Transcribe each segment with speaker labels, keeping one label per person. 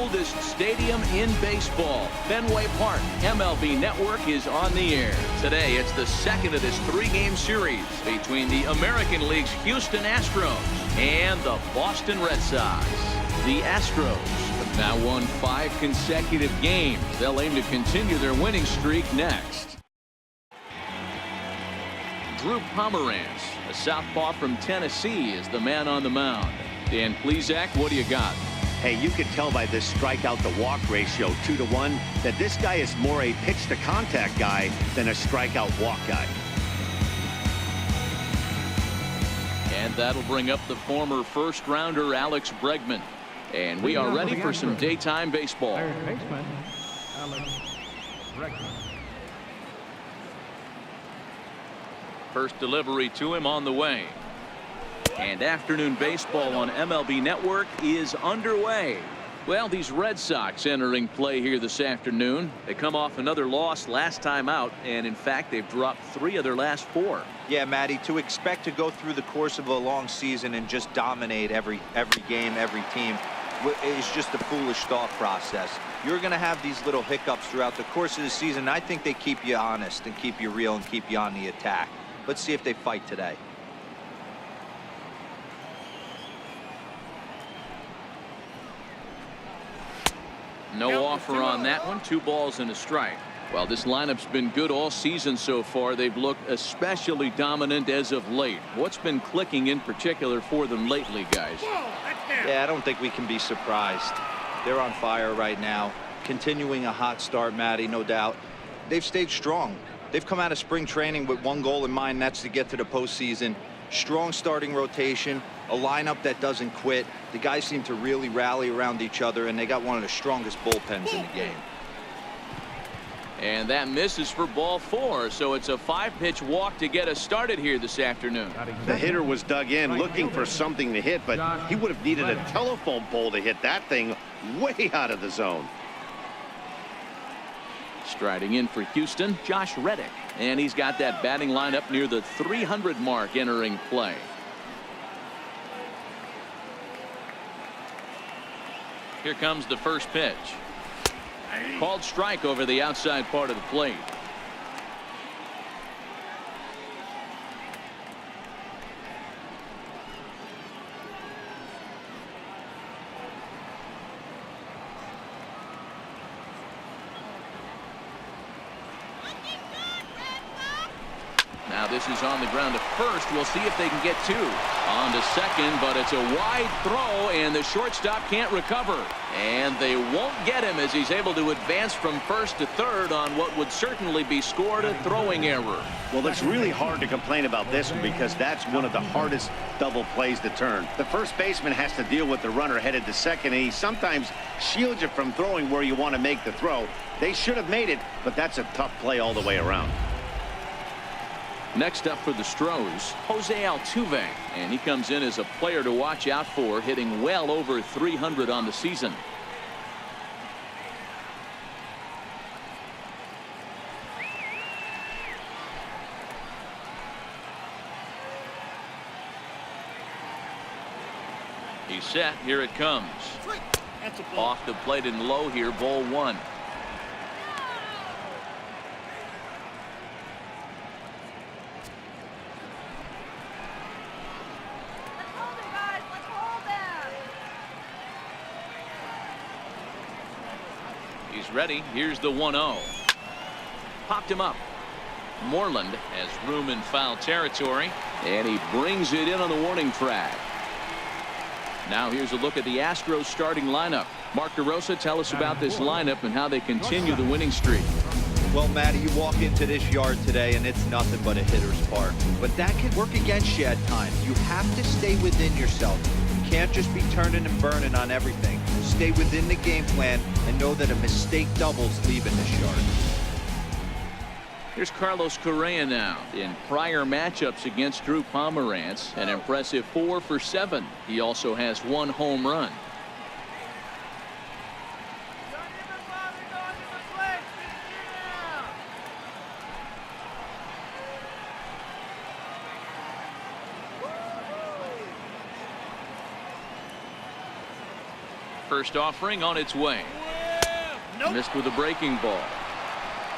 Speaker 1: oldest stadium in baseball, Fenway Park. MLB Network is on the air. Today, it's the second of this three-game series between the American League's Houston Astros and the Boston Red Sox. The Astros have now won 5 consecutive games. They'll aim to continue their winning streak next. Drew Pomeranz, a southpaw from Tennessee, is the man on the mound. Dan Plesac, what do you got?
Speaker 2: Hey, you could tell by this strikeout to walk ratio 2-to-1 that this guy is more a pitch to contact guy than a strikeout walk guy.
Speaker 1: And that'll bring up the former first rounder Alex Bregman. And we are ready for some daytime baseball. First delivery to him on the way. And afternoon baseball on MLB Network is underway. Well, these Red Sox entering play here this afternoon. They come off another loss last time out, and in fact, they've dropped 3 of their last 4.
Speaker 3: Yeah, Matty, to expect to go through the course of a long season and just dominate every game, every team is just a foolish thought process. You're going to have these little hiccups throughout the course of the season. I think they keep you honest and keep you real and keep you on the attack. Let's see if they fight today.
Speaker 1: No offer on that one. 2 balls and a strike. Well, this lineup's been good all season so far. They've looked especially dominant as of late. What's been clicking in particular for them lately, guys?
Speaker 3: Yeah, I don't think we can be surprised. They're on fire right now. Continuing a hot start, Matty, no doubt. They've stayed strong. They've come out of spring training with one goal in mind, that's to get to the postseason. Strong starting rotation, a lineup that doesn't quit. The guys seem to really rally around each other, and they got one of the strongest bullpens in the game.
Speaker 1: And that misses for ball 4, so it's a 5-pitch walk to get us started here this afternoon.
Speaker 2: The hitter was dug in looking for something to hit, but he would have needed a telephone pole to hit that thing way out of the zone.
Speaker 1: Striding in for Houston, Josh Reddick. And he's got that batting lineup near the 300 mark entering play. Here comes the first pitch. Called strike over the outside part of the plate. Now this is on the ground to first. We'll see if they can get 2. On to second, but it's a wide throw, and the shortstop can't recover. And they won't get him as he's able to advance from first to third on what would certainly be scored a throwing error.
Speaker 2: Well, it's really hard to complain about this one because that's one of the hardest double plays to turn. The first baseman has to deal with the runner headed to second, and he sometimes shields you from throwing where you want to make the throw. They should have made it, but that's a tough play all the way around.
Speaker 1: Next up for the Stros, Jose Altuve, and he comes in as a player to watch out for, hitting well over 300 on the season. He's set. Here it comes. Off the plate and low here, ball 1. He's ready. Here's the 1-0. Popped him up. Moreland has room in foul territory, and he brings it in on the warning track. Now here's a look at the Astros starting lineup. Mark DeRosa, tell us about this lineup and how they continue the winning streak.
Speaker 3: Well, Matty, you walk into this yard today and it's nothing but a hitter's park. But that can work against you at times. You have to stay within yourself. You can't just be turning and burning on everything. Stay within the game plan and know that a mistake doubles leaving this yard.
Speaker 1: Here's Carlos Correa now. In prior matchups against Drew Pomeranz, an impressive 4 for 7. He also has 1 home run. First offering on its way. Missed with a breaking ball.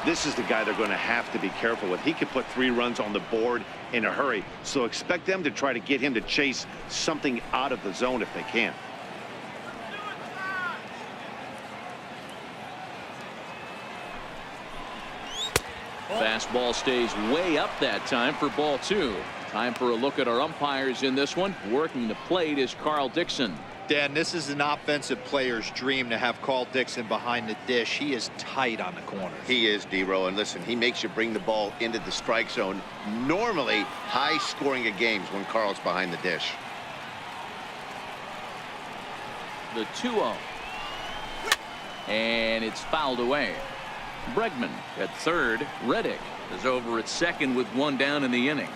Speaker 2: This is the guy they're going to have to be careful with. He could put 3 runs on the board in a hurry, so expect them to try to get him to chase something out of the zone if they can.
Speaker 1: Fastball stays way up that time for ball 2. Time for a look at our umpires in this one. Working the plate is Carl Dixon.
Speaker 3: Dan, this is an offensive player's dream to have Carl Dixon behind the dish. He is tight on the corners.
Speaker 2: He is, D-Row, and listen, he makes you bring the ball into the strike zone. Normally, high scoring of games when Carl's behind the dish.
Speaker 1: The 2-0. And it's fouled away. Bregman at third. Reddick is over at second with 1 down in the inning.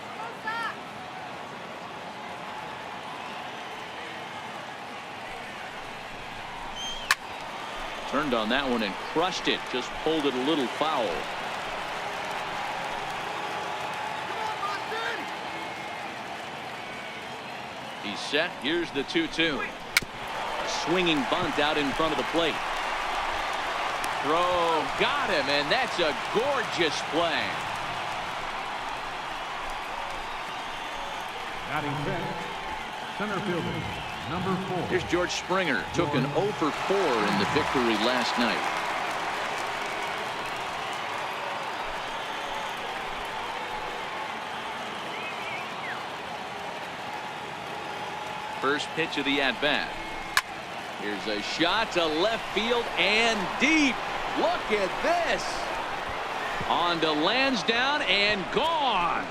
Speaker 1: Turned on that one and crushed it. Just pulled it a little foul. He's set. Here's the 2-2. A swinging bunt out in front of the plate. Throw, got him, and that's a gorgeous play.
Speaker 4: Batting fifth, center fielder, number 4.
Speaker 1: Here's George Springer. Took an 0 for 4 in the victory last night. First pitch of the at-bat. Here's a shot to left field and deep. Look at this. On to Lansdowne and gone.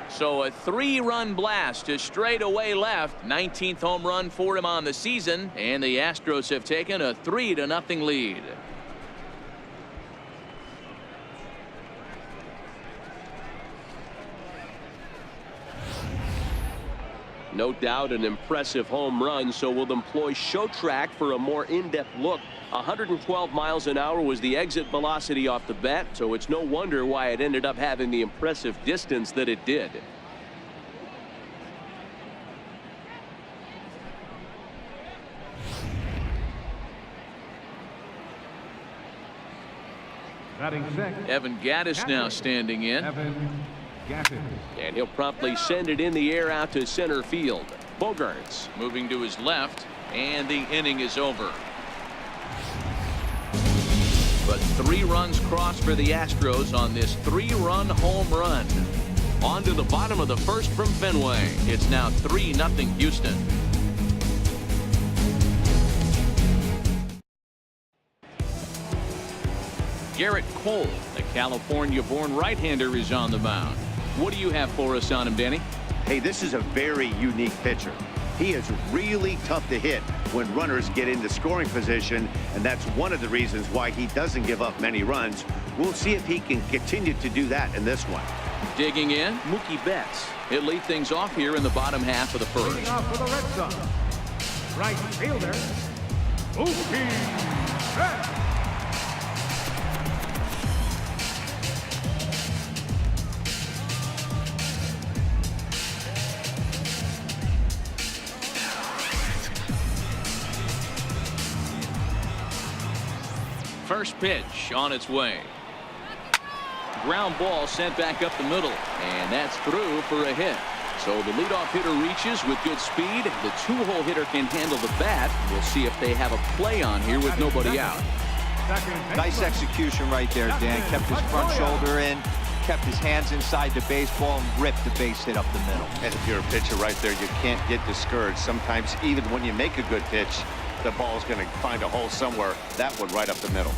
Speaker 1: So a 3-run blast to straightaway left. 19th home run for him on the season, and the Astros have taken a 3-0 lead.
Speaker 5: No doubt an impressive home run, so we'll employ show track for a more in-depth look. 112 miles an hour was the exit velocity off the bat, so it's no wonder why it ended up having the impressive distance that it did.
Speaker 4: Batting sixth,
Speaker 1: Evan Gattis now standing in.
Speaker 4: Evan Gattis.
Speaker 5: And he'll promptly send it in the air out to center field. Bogarts
Speaker 1: Moving to his left, and the inning is over. But 3 runs crossed for the Astros on this 3-run home run. On to the bottom of the first from Fenway. It's now 3-0 Houston. Garrett Cole, the California-born right-hander, is on the mound. What do you have for us on him, Danny?
Speaker 2: Hey, this is a very unique pitcher. He is really tough to hit when runners get into scoring position, and that's one of the reasons why he doesn't give up many runs. We'll see if he can continue to do that in this one.
Speaker 1: Digging in, Mookie Betts. He'll lead things off here in the bottom half of the first.
Speaker 4: Leading off for the Red Sox, right fielder, Mookie Betts.
Speaker 1: First pitch on its way. Ground ball sent back up the middle, and that's through for a hit. So the leadoff hitter reaches with good speed. The 2-hole hitter can handle the bat. We'll see if they have a play on here with nobody out.
Speaker 3: Nice execution right there, Dan. Kept his front shoulder in, kept his hands inside the baseball, and ripped the base hit up the middle.
Speaker 2: And if you're a pitcher right there, you can't get discouraged. Sometimes even when you make a good pitch, the ball's going to find a hole somewhere. That one right up the middle.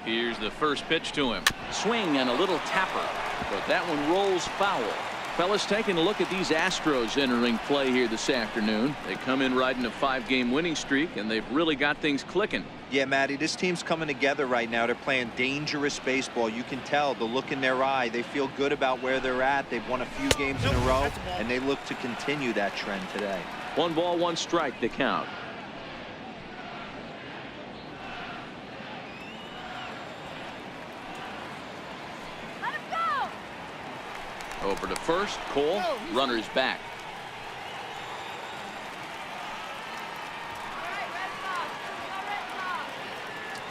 Speaker 1: Here's the first pitch to him. Swing and a little tapper, but that one rolls foul. Fellas, taking a look at these Astros entering play here this afternoon. They come in riding a 5-game winning streak, and they've really got things clicking.
Speaker 3: Yeah, Matty, this team's coming together right now. They're playing dangerous baseball. You can tell the look in their eye. They feel good about where they're at. They've won a few games in a row, and they look to continue that trend today.
Speaker 1: 1 ball, 1 strike to count. Over to first. Cole. Runners back.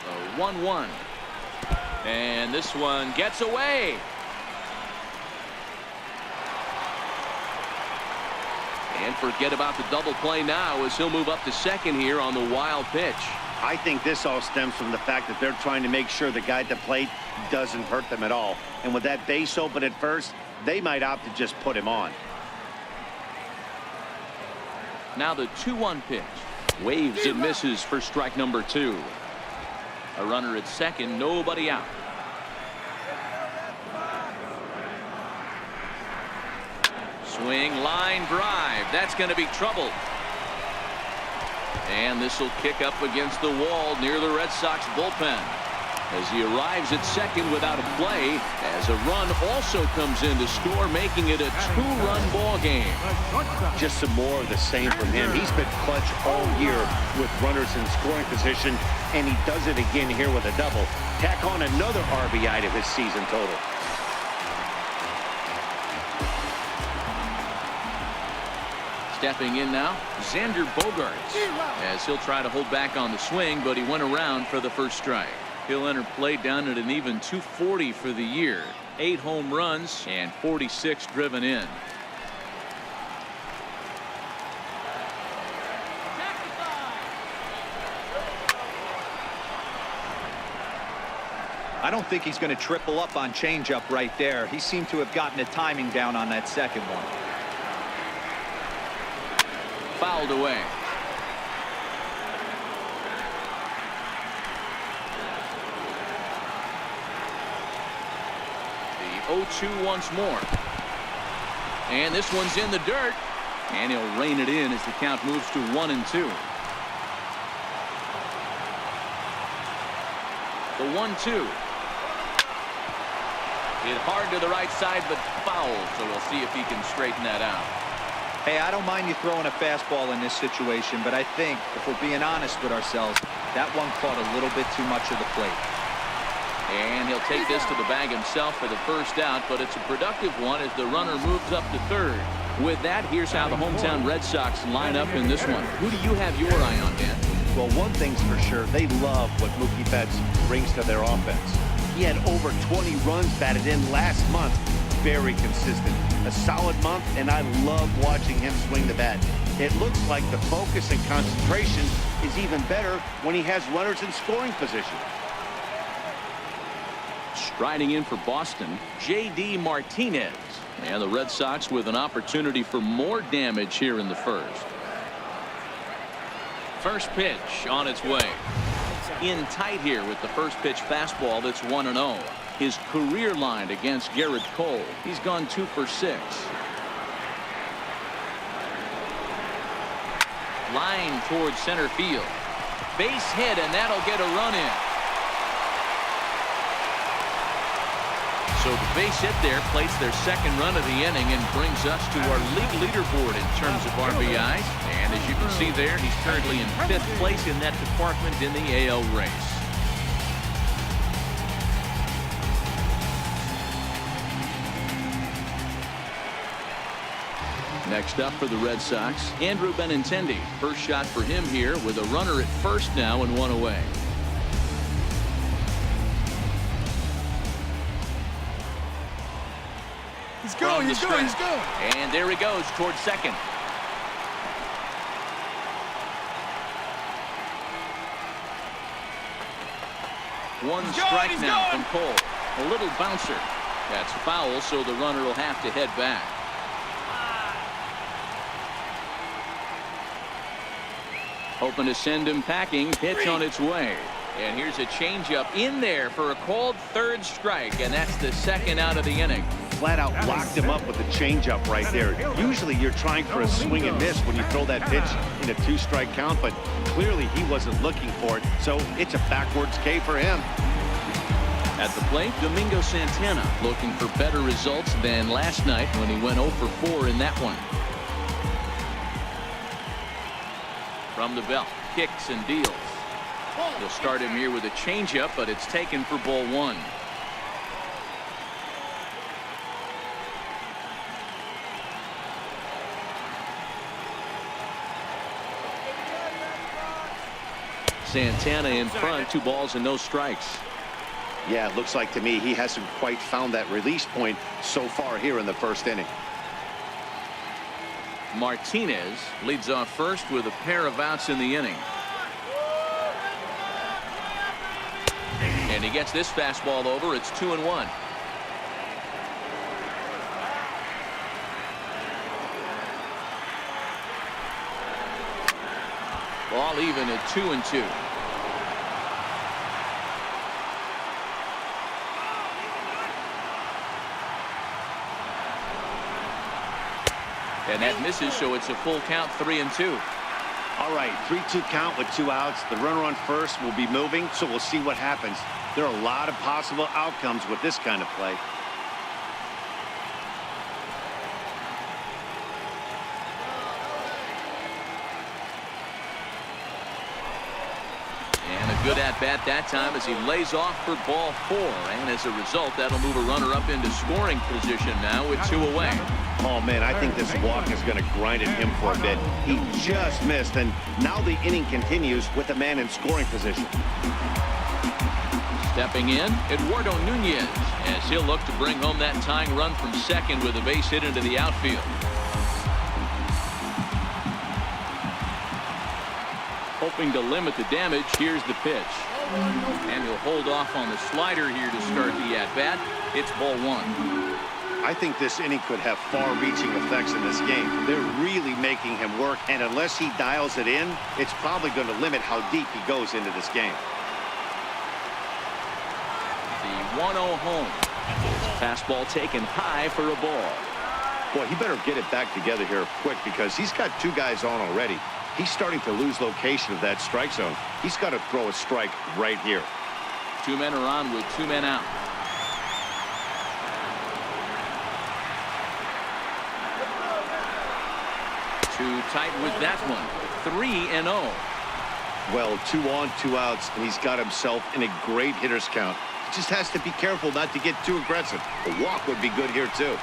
Speaker 1: The 1-1. And this one gets away. And forget about the double play now as he'll move up to second here on the wild pitch.
Speaker 2: I think this all stems from the fact that they're trying to make sure the guy at the plate doesn't hurt them at all. And with that base open at first, they might opt to just put him on.
Speaker 1: Now the 2-1 pitch. Waves and misses for strike number 2. A runner at second, nobody out. Swing, line drive. That's going to be trouble. And this will kick up against the wall near the Red Sox bullpen as he arrives at second without a play, as a run also comes in to score, making it a 2-run ball game.
Speaker 2: Just some more of the same from him. He's been clutch all year with runners in scoring position, and he does it again here with a double. Tack on another RBI to his season total.
Speaker 1: Stepping in now, Xander Bogaerts, as he'll try to hold back on the swing, but he went around for the first strike. He'll enter play down at an even 240 for the year. 8 home runs and 46 driven in.
Speaker 3: I don't think he's going to triple up on changeup right there. He seemed to have gotten the timing down on that second one.
Speaker 1: Fouled away. The 0-2 once more. And this one's in the dirt. And he'll rein it in as the count moves to 1-2. The 1-2. Hit hard to the right side, but foul. So we'll see if he can straighten that out.
Speaker 3: Hey, I don't mind you throwing a fastball in this situation, but I think, if we're being honest with ourselves, that one caught a little bit too much of the plate.
Speaker 1: And he'll take this to the bag himself for the first out, but it's a productive one as the runner moves up to third. With that, here's how the hometown Red Sox line up in this one. Who do you have your eye on, Dan?
Speaker 2: Well, one thing's for sure, they love what Mookie Betts brings to their offense. He had over 20 runs batted in last month. Very consistent. A solid month, and I love watching him swing the bat. It looks like the focus and concentration is even better when he has runners in scoring position.
Speaker 1: Striding in for Boston, J.D. Martinez. And the Red Sox with an opportunity for more damage here in the first. First pitch on its way. In tight here with the first pitch fastball that's 1-0. His career line against Garrett Cole. He's gone 2 for 6. Line towards center field. Base hit, and that'll get a run in. So the base hit there plates their second run of the inning and brings us to our league leaderboard in terms of RBIs. And as you can see there, he's currently in 5th place in that department in the AL race. Next up for the Red Sox, Andrew Benintendi. First shot for him here with a runner at first now and 1 away.
Speaker 6: He's going, he's going, he's going.
Speaker 1: And there he goes towards second. One strike now from Cole. A little bouncer. That's foul, so the runner will have to head back. Hoping to send him packing. Pitch on its way. And here's a changeup in there for a called 3rd strike, and that's the 2nd out of the inning.
Speaker 2: flat out locked him up with a changeup right there. Usually you're trying for a swing and miss when you throw that pitch in a 2-strike count, but clearly he wasn't looking for it, so it's a backwards K for him.
Speaker 1: At the plate, Domingo Santana looking for better results than last night when he went 0 for 4 in that one. From the belt, kicks and deals. He'll start him here with a changeup, but it's taken for ball 1. Santana in front, 2 balls and no strikes.
Speaker 2: Yeah, it looks like to me he hasn't quite found that release point so far here in the first inning.
Speaker 1: Martinez leads off first with a pair of outs in the inning. And he gets this fastball over. It's 2-1. Ball even at 2-2. And that misses, so it's a full count, 3-2.
Speaker 2: All right, 3-2 count with 2 outs. The runner on first will be moving, so we'll see what happens. There are a lot of possible outcomes with this kind of play.
Speaker 1: And a good at-bat that time as he lays off for ball 4. And as a result, that'll move a runner up into scoring position now with 2 away.
Speaker 2: Oh, man, I think this walk is going to grind at him for a bit. He just missed, and now the inning continues with a man in scoring position.
Speaker 1: Stepping in, Eduardo Nunez, as he'll look to bring home that tying run from second with a base hit into the outfield. Hoping to limit the damage, here's the pitch. And he'll hold off on the slider here to start the at-bat. It's ball 1.
Speaker 2: I think this inning could have far-reaching effects in this game. They're really making him work, and unless he dials it in, it's probably going to limit how deep he goes into this game.
Speaker 1: The 1-0 home. Fastball taken high for a ball.
Speaker 2: Boy, he better get it back together here quick because he's got 2 guys on already. He's starting to lose location of that strike zone. He's got to throw a strike right here.
Speaker 1: 2 men are on with 2 men out. Too tight with that one. 3-0.
Speaker 2: Well, 2 on, 2 outs, and he's got himself in a great hitter's count. He just has to be careful not to get too aggressive. A walk would be good here, too.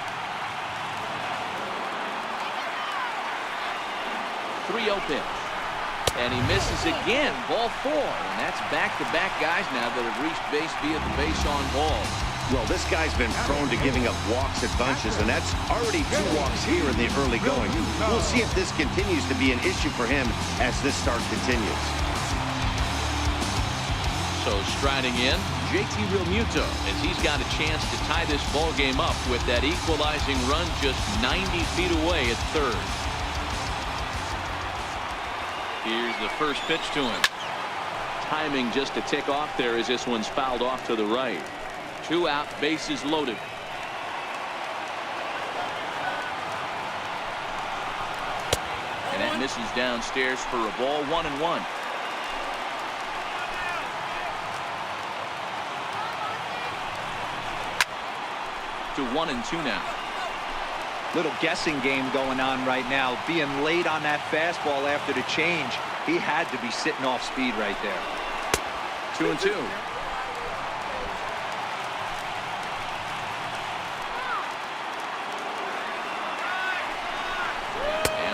Speaker 1: 3-0 pitch. And he misses again. Ball 4. And that's back-to-back guys now that have reached base via the base on balls.
Speaker 2: Well, this guy's been prone to giving up walks at bunches, and that's already 2 walks here in the early going. We'll see if this continues to be an issue for him as this start continues.
Speaker 1: So striding in, JT Realmuto, as he's got a chance to tie this ball game up with that equalizing run just 90 feet away at third. Here's the first pitch to him. Timing just a tick off there as this one's fouled off to the right. 2 out, bases loaded. And that misses downstairs for a ball, 1-1. To 1-2 now.
Speaker 3: Little guessing game going on right now. Being late on that fastball after the change. He had to be sitting off speed right there.
Speaker 1: 2-2.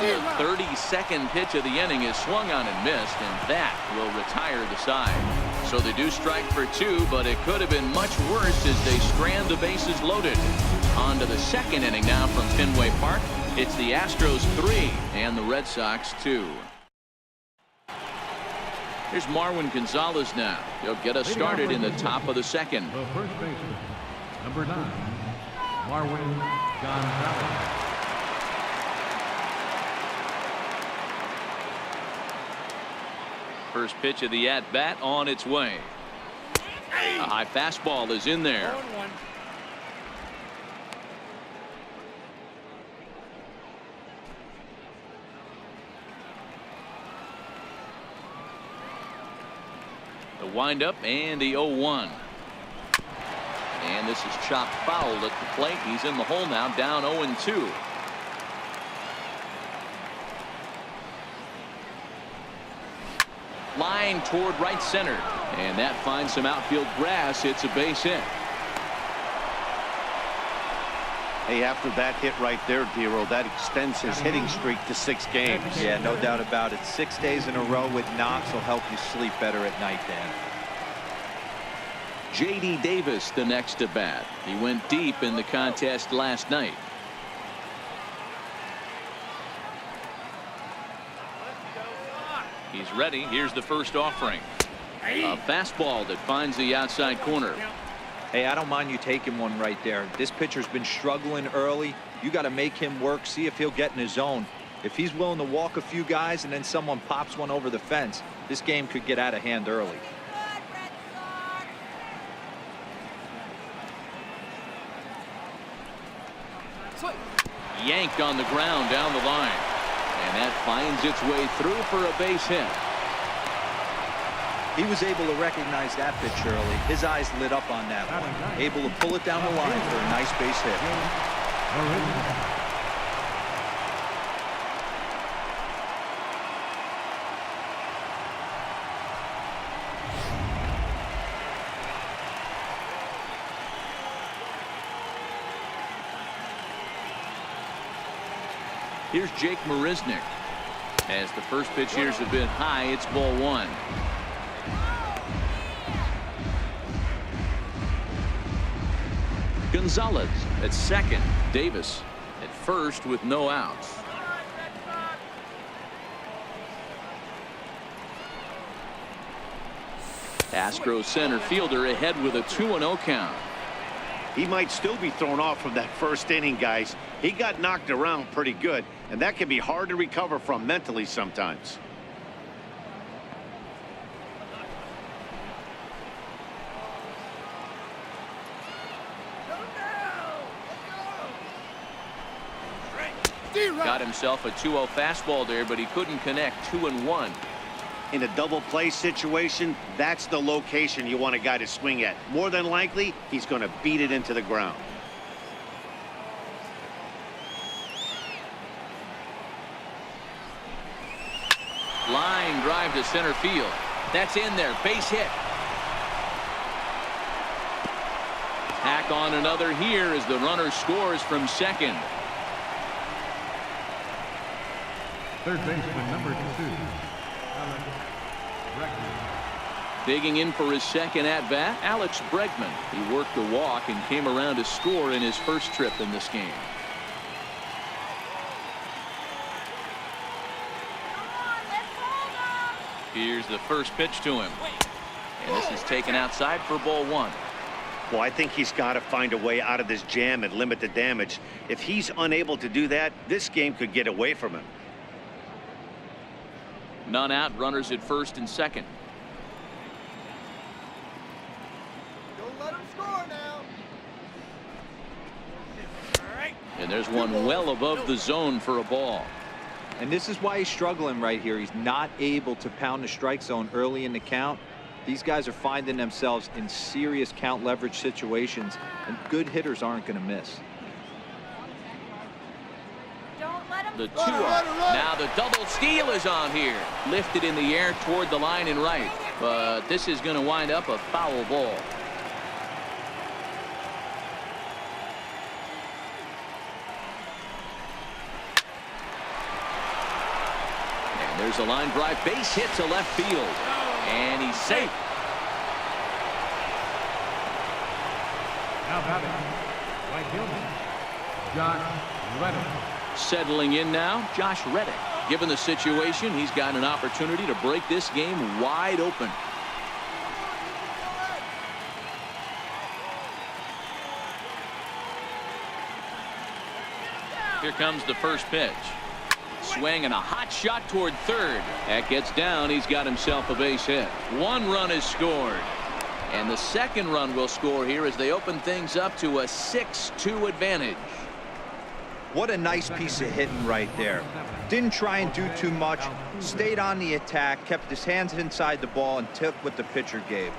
Speaker 1: The 32nd pitch of the inning is swung on and missed, and that will retire the side. So they do strike for 2, but it could have been much worse as they strand the bases loaded. On to the second inning now from Fenway Park. It's the Astros 3 and the Red Sox 2. Here's Marwin Gonzalez now. He'll get us started in the top of the second.
Speaker 4: The first baseman, number 9, Marwin Gonzalez.
Speaker 1: First pitch of the at-bat on its way. A high fastball is in there. windup and the 0-1. And this is chopped foul at the plate. He's in the hole now, down 0-2. Line toward right center, and that finds some outfield grass. It's a base hit.
Speaker 2: Hey, after that hit right there, Dero, that extends his hitting streak to 6 games.
Speaker 3: Yeah, no doubt about it. 6 days in a row with knocks will help you sleep better at night, Dan.
Speaker 1: J.D. Davis the next at bat. He went deep in the contest last night. He's ready. Here's the first offering. A fastball that finds the outside corner.
Speaker 3: Hey, I don't mind you taking one right there. This pitcher's been struggling early. You got to make him work, see if he'll get in his zone. If he's willing to walk a few guys and then someone pops one over the fence, this game could get out of hand early.
Speaker 1: Yanked on the ground down the line. And that finds its way through for a base hit.
Speaker 3: He was able to recognize that pitch early. His eyes lit up on that one. Able to pull it down the line for a nice base hit.
Speaker 1: Here's Jake Marisnick. As the first pitch here's a bit high, it's ball 1. Gonzalez at second. Davis at first with no outs. Astros center fielder ahead with a 2-0 count.
Speaker 2: He might still be thrown off from that first inning, guys. He got knocked around pretty good, and that can be hard to recover from mentally sometimes.
Speaker 1: Got himself a 2-0 fastball there, but he couldn't connect. 2-1.
Speaker 2: In a double play situation, that's the location you want a guy to swing at. More than likely, he's going to beat it into the ground.
Speaker 1: Line drive to center field. That's in there. Base hit. Tack on another here as the runner scores from second.
Speaker 4: Third baseman, number 2.
Speaker 1: Digging in for his second at-bat, Alex Bregman. He worked a walk and came around to score in his first trip in this game. Here's the first pitch to him. And this is taken outside for ball 1.
Speaker 2: Well, I think he's got to find a way out of this jam and limit the damage. If he's unable to do that, this game could get away from him.
Speaker 1: None out, runners at first and second.
Speaker 6: Don't let him score now.
Speaker 1: And there's one well above the zone for a ball.
Speaker 3: And this is why he's struggling right here. He's not able to pound the strike zone early in the count. These guys are finding themselves in serious count leverage situations, and good hitters aren't going to miss.
Speaker 1: The 2-0. Now the double steal is on here. Lifted in the air toward the line and right. But this is going to wind up a foul ball. And there's a line drive. Base hit to left field. And he's safe.
Speaker 4: Now batting, right fielder, Josh Reddick.
Speaker 1: Settling in now, Josh Reddick. Given the situation, he's got an opportunity to break this game wide open. Here comes the first pitch. Swing and a hot shot toward third. That gets down. He's got himself a base hit. 1 run is scored. And the second run will score here as they open things up to a 6-2 advantage.
Speaker 3: What a nice piece of hitting right there. Didn't try and do too much, stayed on the attack, kept his hands inside the ball, and took what the pitcher gave.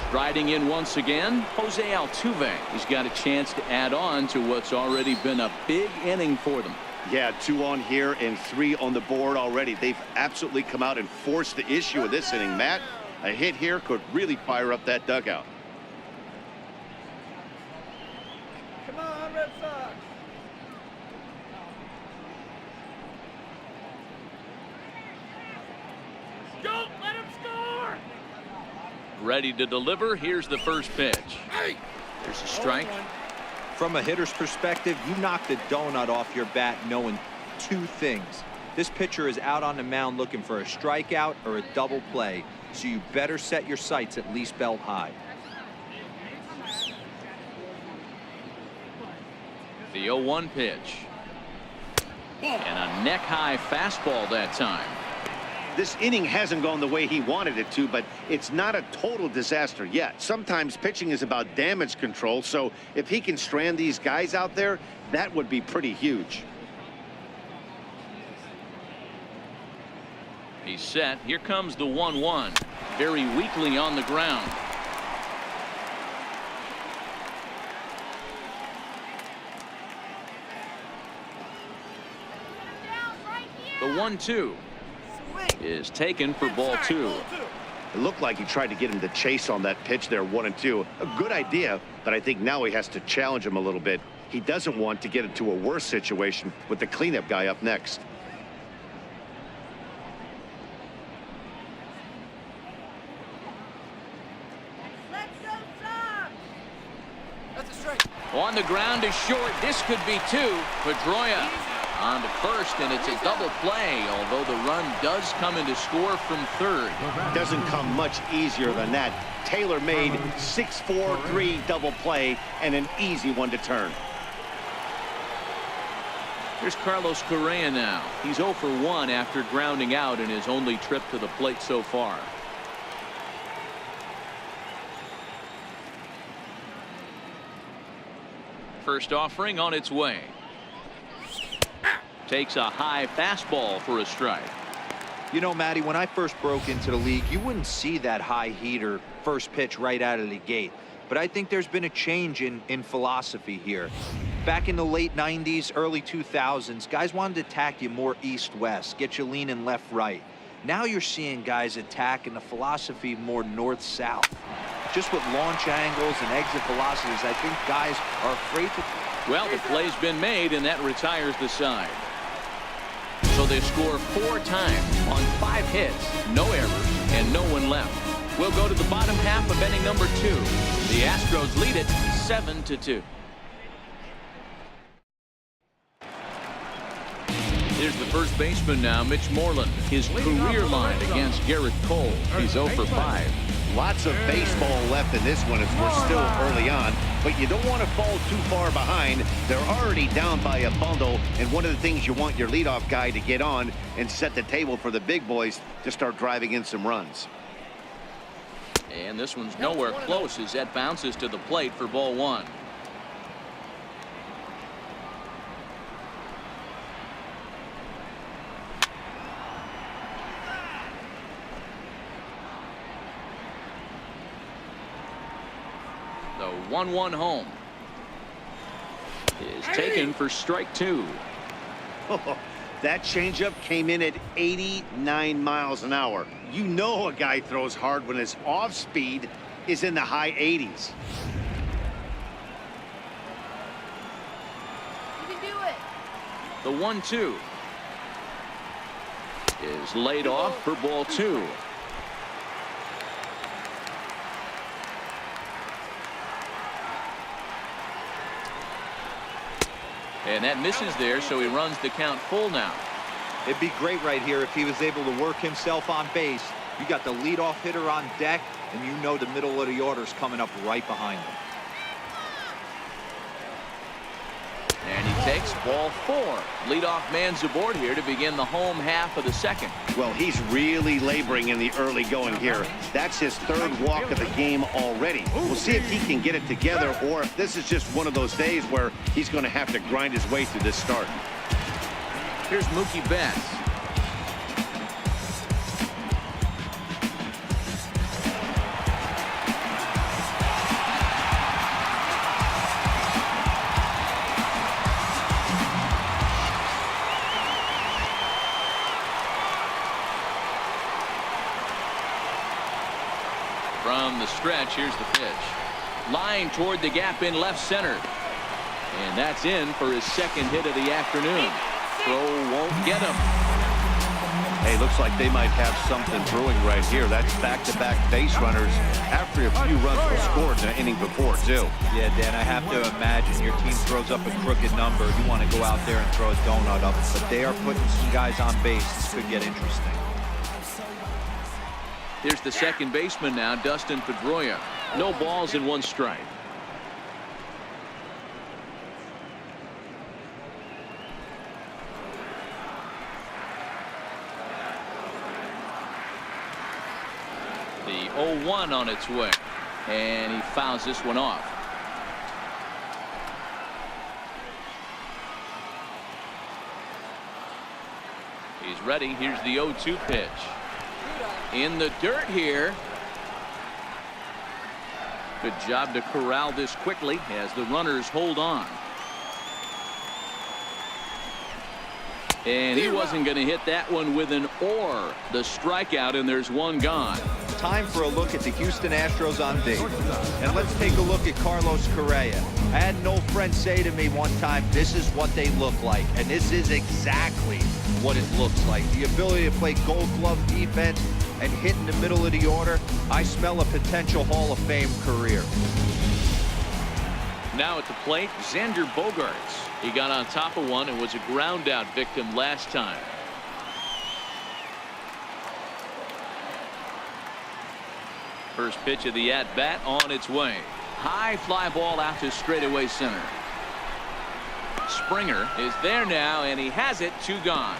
Speaker 1: Striding in once again, Jose Altuve. He's got a chance to add on to what's already been a big inning for them.
Speaker 2: Yeah, 2 on here and 3 on the board already. They've absolutely come out and forced the issue of this inning, Matt. A hit here could really fire up that dugout.
Speaker 6: Come on, Red Sox.
Speaker 1: Don't let him score! Ready to deliver. Here's the first pitch. There's a strike.
Speaker 3: From a hitter's perspective, you knock the donut off your bat knowing 2 things. This pitcher is out on the mound looking for a strikeout or a double play, so you better set your sights at least belt high.
Speaker 1: The 0-1 pitch. And a neck-high fastball that time.
Speaker 2: This inning hasn't gone the way he wanted it to, but it's not a total disaster yet. Sometimes pitching is about damage control, so if he can strand these guys out there, that would be pretty huge.
Speaker 1: He's set. Here comes the 1-1. Very weakly on the ground. The 1-2 is taken for ball 2.
Speaker 2: It looked like he tried to get him to chase on that pitch there, 1 and 2. A good idea, but I think now he has to challenge him a little bit. He doesn't want to get into a worse situation with the cleanup guy up next.
Speaker 6: Let's go, Sox. That's a strike.
Speaker 1: On the ground is short. This could be 2. Pedroia on the first, and it's a double play, although the run does come in to score from third.
Speaker 2: Doesn't come much easier than that. Taylor made 6-4-3 double play and an easy one to turn.
Speaker 1: Here's Carlos Correa now. He's 0 for 1 after grounding out in his only trip to the plate so far. First offering on its way. Takes a high fastball for a strike.
Speaker 3: You know, Matty, when I first broke into the league, you wouldn't see that high heater first pitch right out of the gate. But I think there's been a change in philosophy here. Back in the late 90s, early 2000s, guys wanted to attack you more east-west, get you leaning left-right. Now you're seeing guys attack in the philosophy more north-south. Just with launch angles and exit velocities, I think guys are afraid to...
Speaker 1: Well, the play's been made, and that retires the side. So they score 4 times on 5 hits, no errors, and no one left. We'll go to the bottom half of inning number 2. The Astros lead it 7-2. Here's the first baseman now, Mitch Moreland. His career line against Garrett Cole. He's 0 for 5.
Speaker 2: Lots of baseball left in this one as we're still early on, but you don't want to fall too far behind. They're already down by a bundle, and one of the things you want your leadoff guy to get on and set the table for the big boys to start driving in some runs.
Speaker 1: And this one's nowhere close as that bounces to the plate for ball 1. The 1-1 home is taken for strike 2.
Speaker 2: That changeup came in at 89 miles an hour. You know a guy throws hard when his off speed is in the high 80s.
Speaker 6: You can do it.
Speaker 1: The 1-2 is laid off for ball 2. And that misses there, so he runs the count full now.
Speaker 3: It'd be great right here if he was able to work himself on base. You got the leadoff hitter on deck, and you know the middle of the order's coming up right behind him.
Speaker 1: And he takes ball 4. Leadoff man's aboard here to begin the home half of the second.
Speaker 2: Well, he's really laboring in the early going here. That's his 3rd walk of the game already. We'll see if he can get it together or if this is just one of those days where he's going to have to grind his way through this start.
Speaker 1: Here's Mookie Betts. From the stretch, here's the pitch. Line toward the gap in left center. And that's in for his 2nd hit of the afternoon. Throw won't get him.
Speaker 2: Hey, looks like they might have something brewing right here. That's back-to-back base runners after a few runs were scored in the inning before, too.
Speaker 3: Yeah, Dan, I have to imagine your team throws up a crooked number. You want to go out there and throw a donut up, but they are putting some guys on base. This could get interesting.
Speaker 1: Here's the second baseman now, Dustin Pedroia. No balls and 1 strike. The 0-1 on its way. And he fouls this one off. He's ready. Here's the 0-2 pitch. In the dirt here. Good job to corral this quickly as the runners hold on. And he wasn't going to hit that one with an or. The strikeout, and there's 1 gone.
Speaker 3: Time for a look at the Houston Astros on base. And let's take a look at Carlos Correa. I had an old friend say to me one time, this is what they look like. And this is exactly what it looks like. The ability to play gold glove defense and hit in the middle of the order. I smell a potential Hall of Fame career.
Speaker 1: Now at the plate, Xander Bogaerts. He got on top of one and was a ground out victim last time. First pitch of the at-bat on its way. High fly ball out to straightaway center. Springer is there now, and he has it. 2 gone.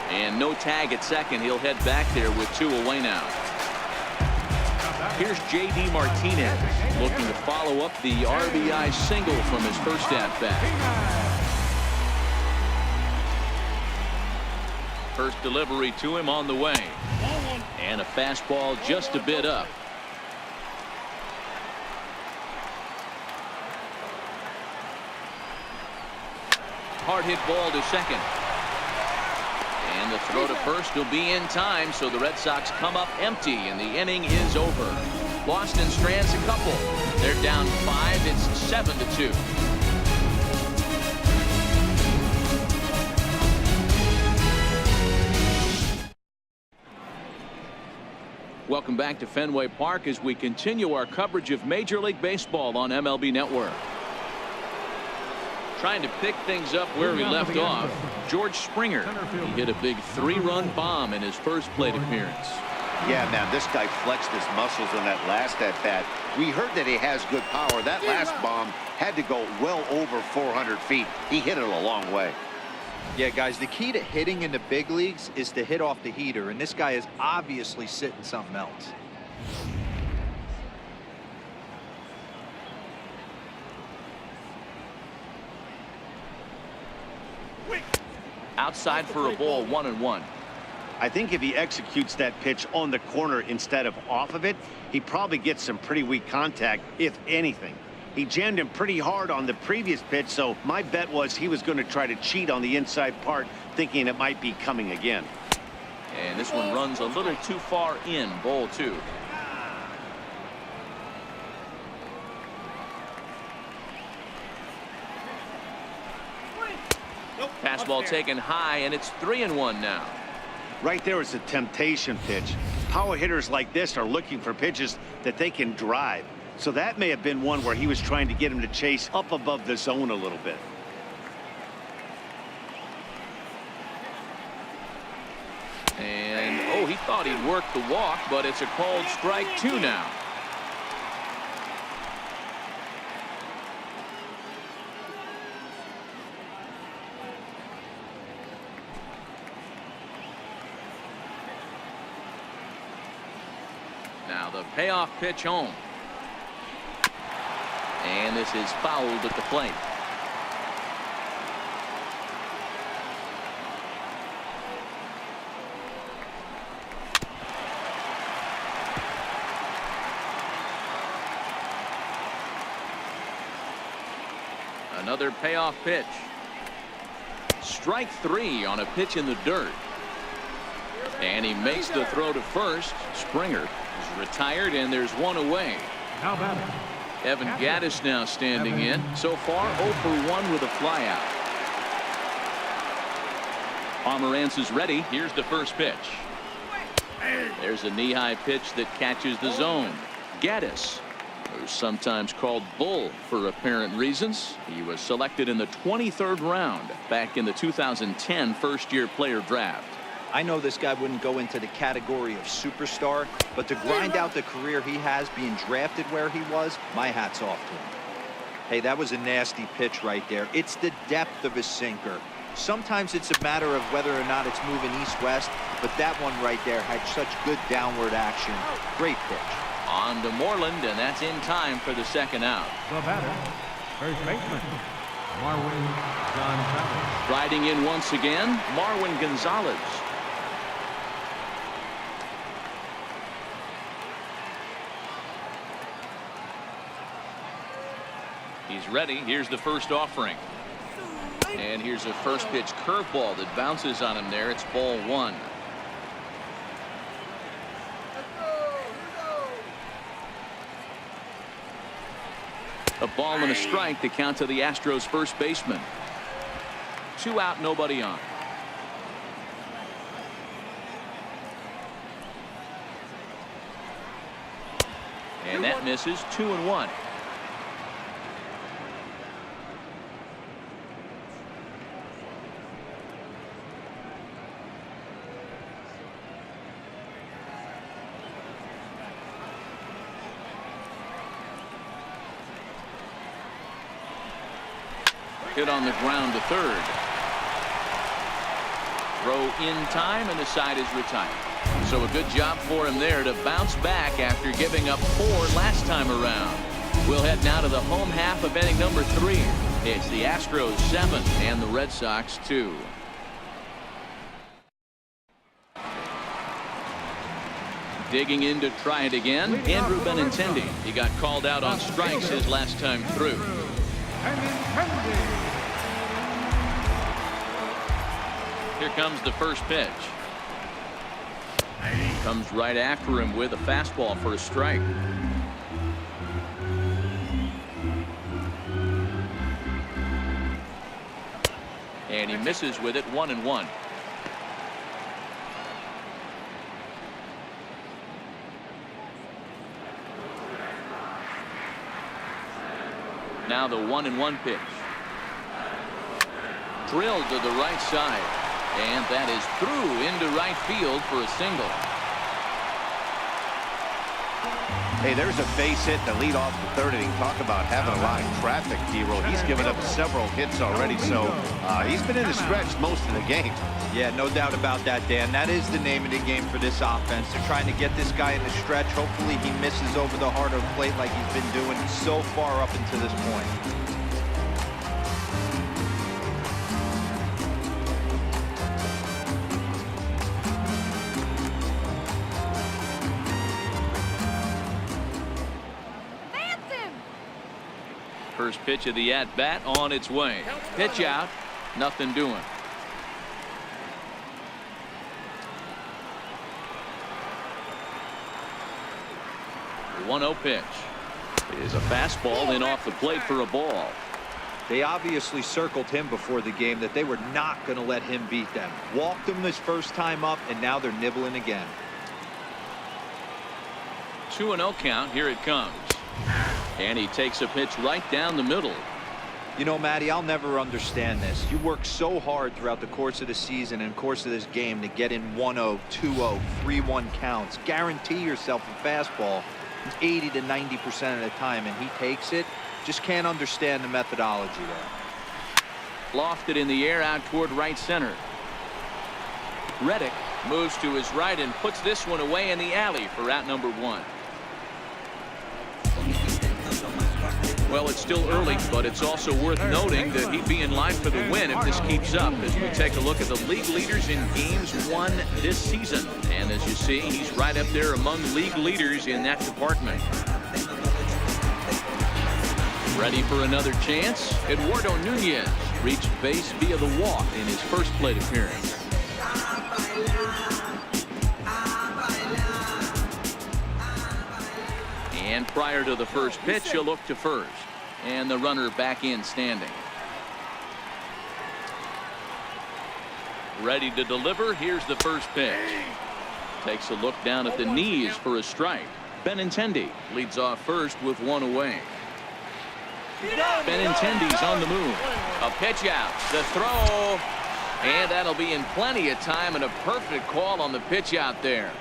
Speaker 1: And no tag at second. He'll head back there with 2 away now. Here's J.D. Martinez looking to follow up the RBI single from his first at-bat. First delivery to him on the way. And a fastball just a bit up. Hard hit ball to second. And the throw to first will be in time, so the Red Sox come up empty, and the inning is over. Boston strands a couple. They're down 5. It's 7-2. Welcome back to Fenway Park as we continue our coverage of Major League Baseball on MLB Network. Trying to pick things up where we left off, George Springer. He hit a big 3-run bomb in his first plate appearance.
Speaker 2: Yeah, man, this guy flexed his muscles in that last at-bat. We heard that he has good power. That last bomb had to go well over 400 feet. He hit it a long way.
Speaker 3: Yeah, guys, the key to hitting in the big leagues is to hit off the heater, and this guy is obviously sitting something else.
Speaker 1: Outside for a ball, 1-1.
Speaker 2: I think if he executes that pitch on the corner instead of off of it, he probably gets some pretty weak contact, if anything. He jammed him pretty hard on the previous pitch, so my bet was he was going to try to cheat on the inside part, thinking it might be coming again.
Speaker 1: And this one runs a little too far in, ball 2. Fastball taken high, and it's 3-1 now.
Speaker 2: Right there is a temptation pitch. Power hitters like this are looking for pitches that they can drive. So that may have been one where he was trying to get him to chase up above the zone a little bit.
Speaker 1: And, oh, he thought he'd work the walk, but it's a called strike 2 now. the payoff pitch home. And this is fouled at the plate. Another payoff pitch. Strike 3 on a pitch in the dirt. And he makes the throw to first. Springer is retired, and there's one away.
Speaker 4: Now batting,
Speaker 1: Evan Gattis now standing in. So far 0 for 1 with a flyout. Pomeranz is ready. Here's the first pitch. There's a knee-high pitch that catches the zone. Gattis, who's sometimes called Bull for apparent reasons. He was selected in the 23rd round back in the 2010 first-year player draft.
Speaker 3: I know this guy wouldn't go into the category of superstar, but to grind out the career he has being drafted where he was, my hat's off to him. Hey, that was a nasty pitch right there. It's the depth of his sinker. Sometimes it's a matter of whether or not it's moving east-west, but that one right there had such good downward action. Great pitch.
Speaker 1: On to Moreland, and that's in time for the second out.
Speaker 4: the batter, first baseman, Marwin Gonzalez.
Speaker 1: Riding in once again, Marwin Gonzalez. He's ready. Here's the first offering. And here's a first pitch curveball that bounces on him there. It's ball 1. A ball and a strike to count to the Astros first baseman. 2 out, nobody on. And that misses. 2-1. Hit on the ground to third. Throw in time, and the side is retired. So a good job for him there to bounce back after giving up 4 last time around. We'll head now to the home half of inning number 3. It's the Astros 7 and the Red Sox 2. Digging in to try it again, Andrew Benintendi. He got called out on strikes his last time through. Here comes the first pitch. Comes right after him with a fastball for a strike. And he misses with it. 1-1. Now the 1-1 pitch. Drilled to the right side. And that is through into right field for a single.
Speaker 2: Hey, there's a base hit to lead off the third inning. Talk about having a lot of traffic, D-Roll. He's given up several hits already, so he's been in the stretch most of the game.
Speaker 3: Yeah, no doubt about that, Dan. That is the name of the game for this offense. They're trying to get this guy in the stretch. Hopefully he misses over the heart of the plate like he's been doing so far up until this point.
Speaker 1: First pitch of the at-bat on its way. Pitch out. Nothing doing. The 1-0 pitch is a fastball in off the plate for a ball.
Speaker 3: They obviously circled him before the game that they were not going to let him beat them. Walked him this first time up, and now they're nibbling again.
Speaker 1: 2-0 count. Here it comes. And he takes a pitch right down the middle.
Speaker 3: You know, Matty, I'll never understand this. You work so hard throughout the course of the season and course of this game to get in 1-0, 2-0, 3-1 counts. Guarantee yourself a fastball 80 to 90% of the time, and he takes it. Just can't understand the methodology there.
Speaker 1: Lofted in the air out toward right center. Reddick moves to his right and puts this one away in the alley for out number 1. Well, it's still early, but it's also worth noting that he'd be in line for the win if this keeps up as we take a look at the league leaders in games won this season. And as you see, he's right up there among league leaders in that department. Ready for another chance? Eduardo Nunez reached base via the walk in his first plate appearance. And prior to the first pitch, he'll look to first. And the runner back in standing. Ready to deliver. Here's the first pitch. Takes a look down at the knees for a strike. Benintendi leads off first with one away. Benintendi's on the move. A pitch out. The throw. And that'll be in plenty of time and a perfect call on the pitch out there.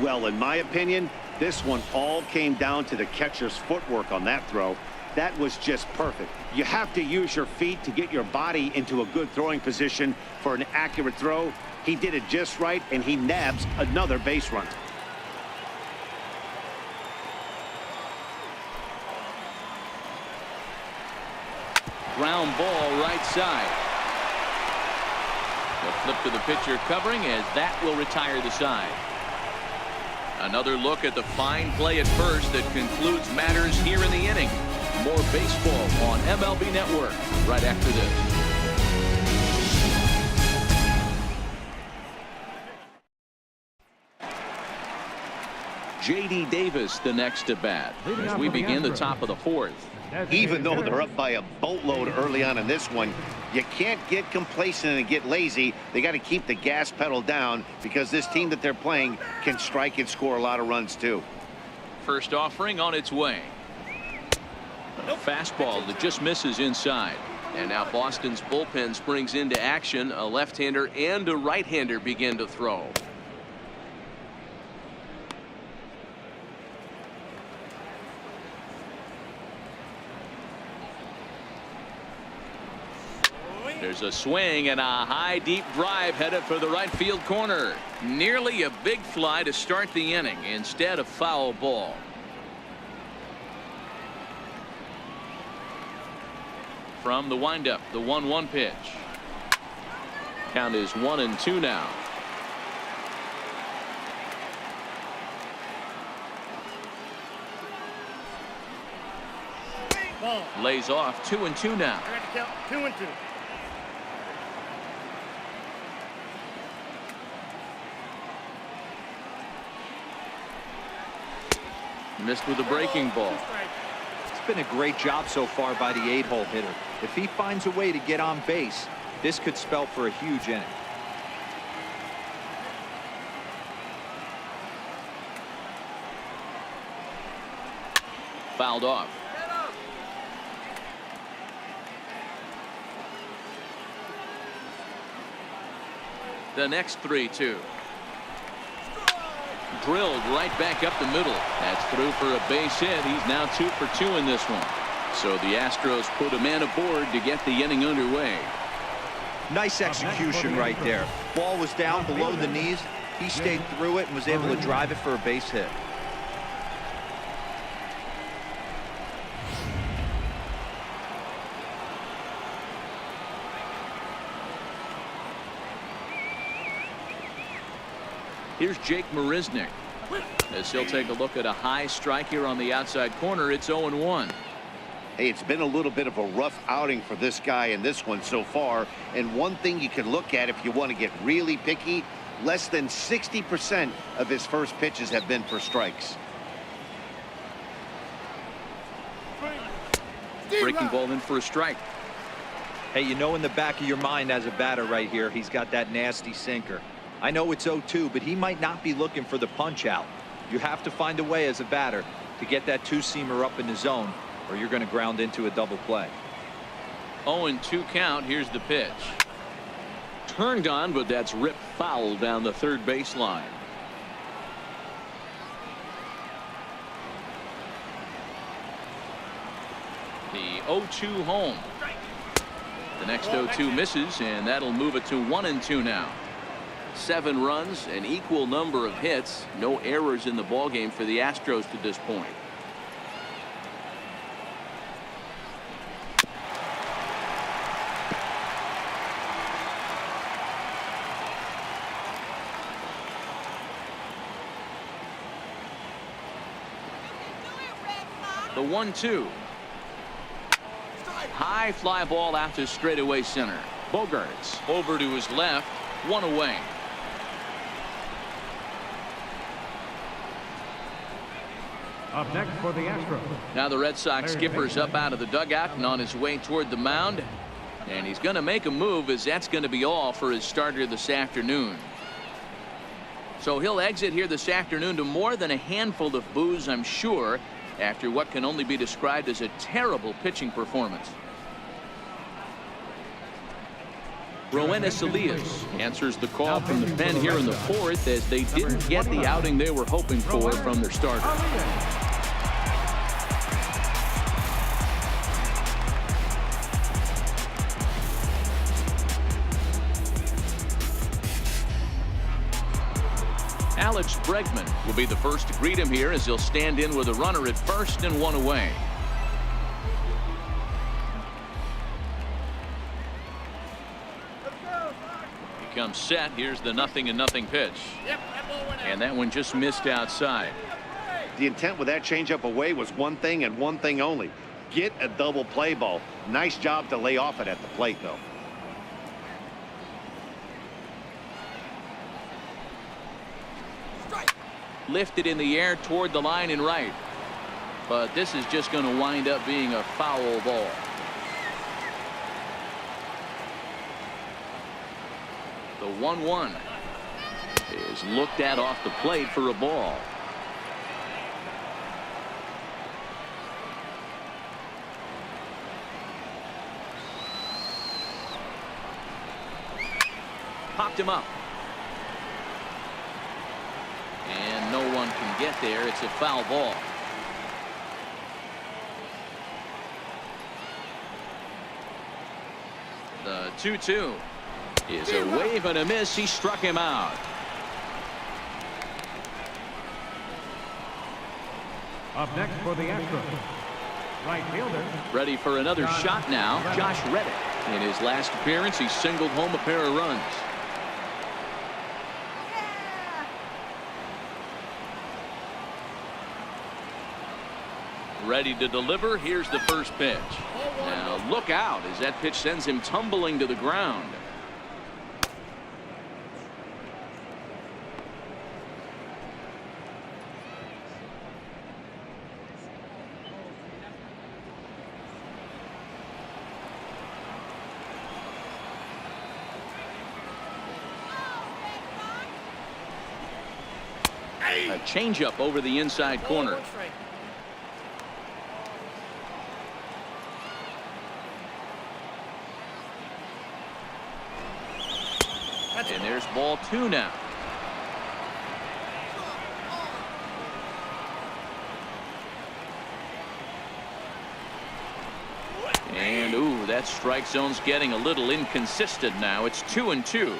Speaker 2: Well, in my opinion, this one all came down to the catcher's footwork on that throw. That was just perfect. You have to use your feet to get your body into a good throwing position for an accurate throw. He did it just right, and he nabs another base run.
Speaker 1: Ground ball right side. The flip to the pitcher covering as that will retire the side. Another look at the fine play at first that concludes matters here in the inning. More baseball on MLB Network right after this. J.D. Davis the next to bat as we begin the top of the fourth.
Speaker 2: Even though they're up by a boatload early on in this one, you can't get complacent and get lazy. They got to keep the gas pedal down because this team that they're playing can strike and score a lot of runs too.
Speaker 1: First offering on its way. A fastball that just misses inside. And now Boston's bullpen springs into action. A left-hander and a right-hander begin to throw. There's a swing and a high deep drive headed for the right field corner. Nearly a big fly to start the inning. Instead, a foul ball. From the windup, the 1-1 pitch. Count is 1-2 now. Lays off 2-2 now.
Speaker 6: 2-2.
Speaker 3: Missed with a breaking ball. It's been a great job so far by the 8-hole hitter. If he finds a way to get on base, this could spell for a huge inning.
Speaker 1: Fouled off. The next 3-2. Drilled right back up the middle. That's through for a base hit. He's now 2 for 2 in this one. So the Astros put a man aboard to get the inning underway.
Speaker 3: Nice execution right there. Ball was down below the knees. He stayed through it and was able to drive it for a base hit.
Speaker 1: Here's Jake Marisnick as he'll take a look at a high strike here on the outside corner. It's 0-1.
Speaker 2: Hey, it's been a little bit of a rough outing for this guy in this one so far. And one thing you can look at if you want to get really picky, less than 60% of his first pitches have been for strikes.
Speaker 1: Breaking ball in for a strike.
Speaker 3: Hey, you know in the back of your mind as a batter right here, he's got that nasty sinker. I know it's 0-2, but he might not be looking for the punch out. You have to find a way as a batter to get that two-seamer up in the zone, or you're going to ground into a double play.
Speaker 1: 0-2 count. Here's the pitch. Turned on, but that's ripped foul down the third baseline. The 0-2 home. The next 0-2 misses, and that'll move it to 1-2 now. 7 runs, an equal number of hits, no errors in the ballgame for the Astros to this point. The 1-2. High fly ball out to straightaway center. Bogarts over to his left. 1 away.
Speaker 4: Up next for the Astros.
Speaker 1: Now the Red Sox skipper's up out of the dugout and on his way toward the mound. And he's going to make a move, as that's going to be all for his starter this afternoon. So he'll exit here this afternoon to more than a handful of boos, I'm sure, after what can only be described as a terrible pitching performance. Roenis Elias answers the call from the pen here in the 4th, as they didn't get the outing they were hoping for from their starter. Alex Bregman will be the first to greet him here, as he'll stand in with a runner at first and 1 away. He comes set. Here's the 0-0 pitch. And that one just missed outside.
Speaker 2: The intent with that changeup away was one thing and one thing only. Get a double play ball. Nice job to lay off it at the plate, though.
Speaker 1: Lifted in the air toward the line and right. But this is just going to wind up being a foul ball. The 1-1 is looked at off the plate for a ball. Popped him up. And no one can get there. It's a foul ball. The 2-2 is a wave and a miss. He struck him out.
Speaker 4: Up next for the Astros, right fielder.
Speaker 1: Ready for another shot now. Josh Reddick. In his last appearance, he singled home a pair of runs. Ready to deliver. Here's the first pitch. Now look out, as that pitch sends him tumbling to the ground. A changeup over the inside corner. And there's ball 2 now. And ooh, that strike zone's getting a little inconsistent now. It's 2-2.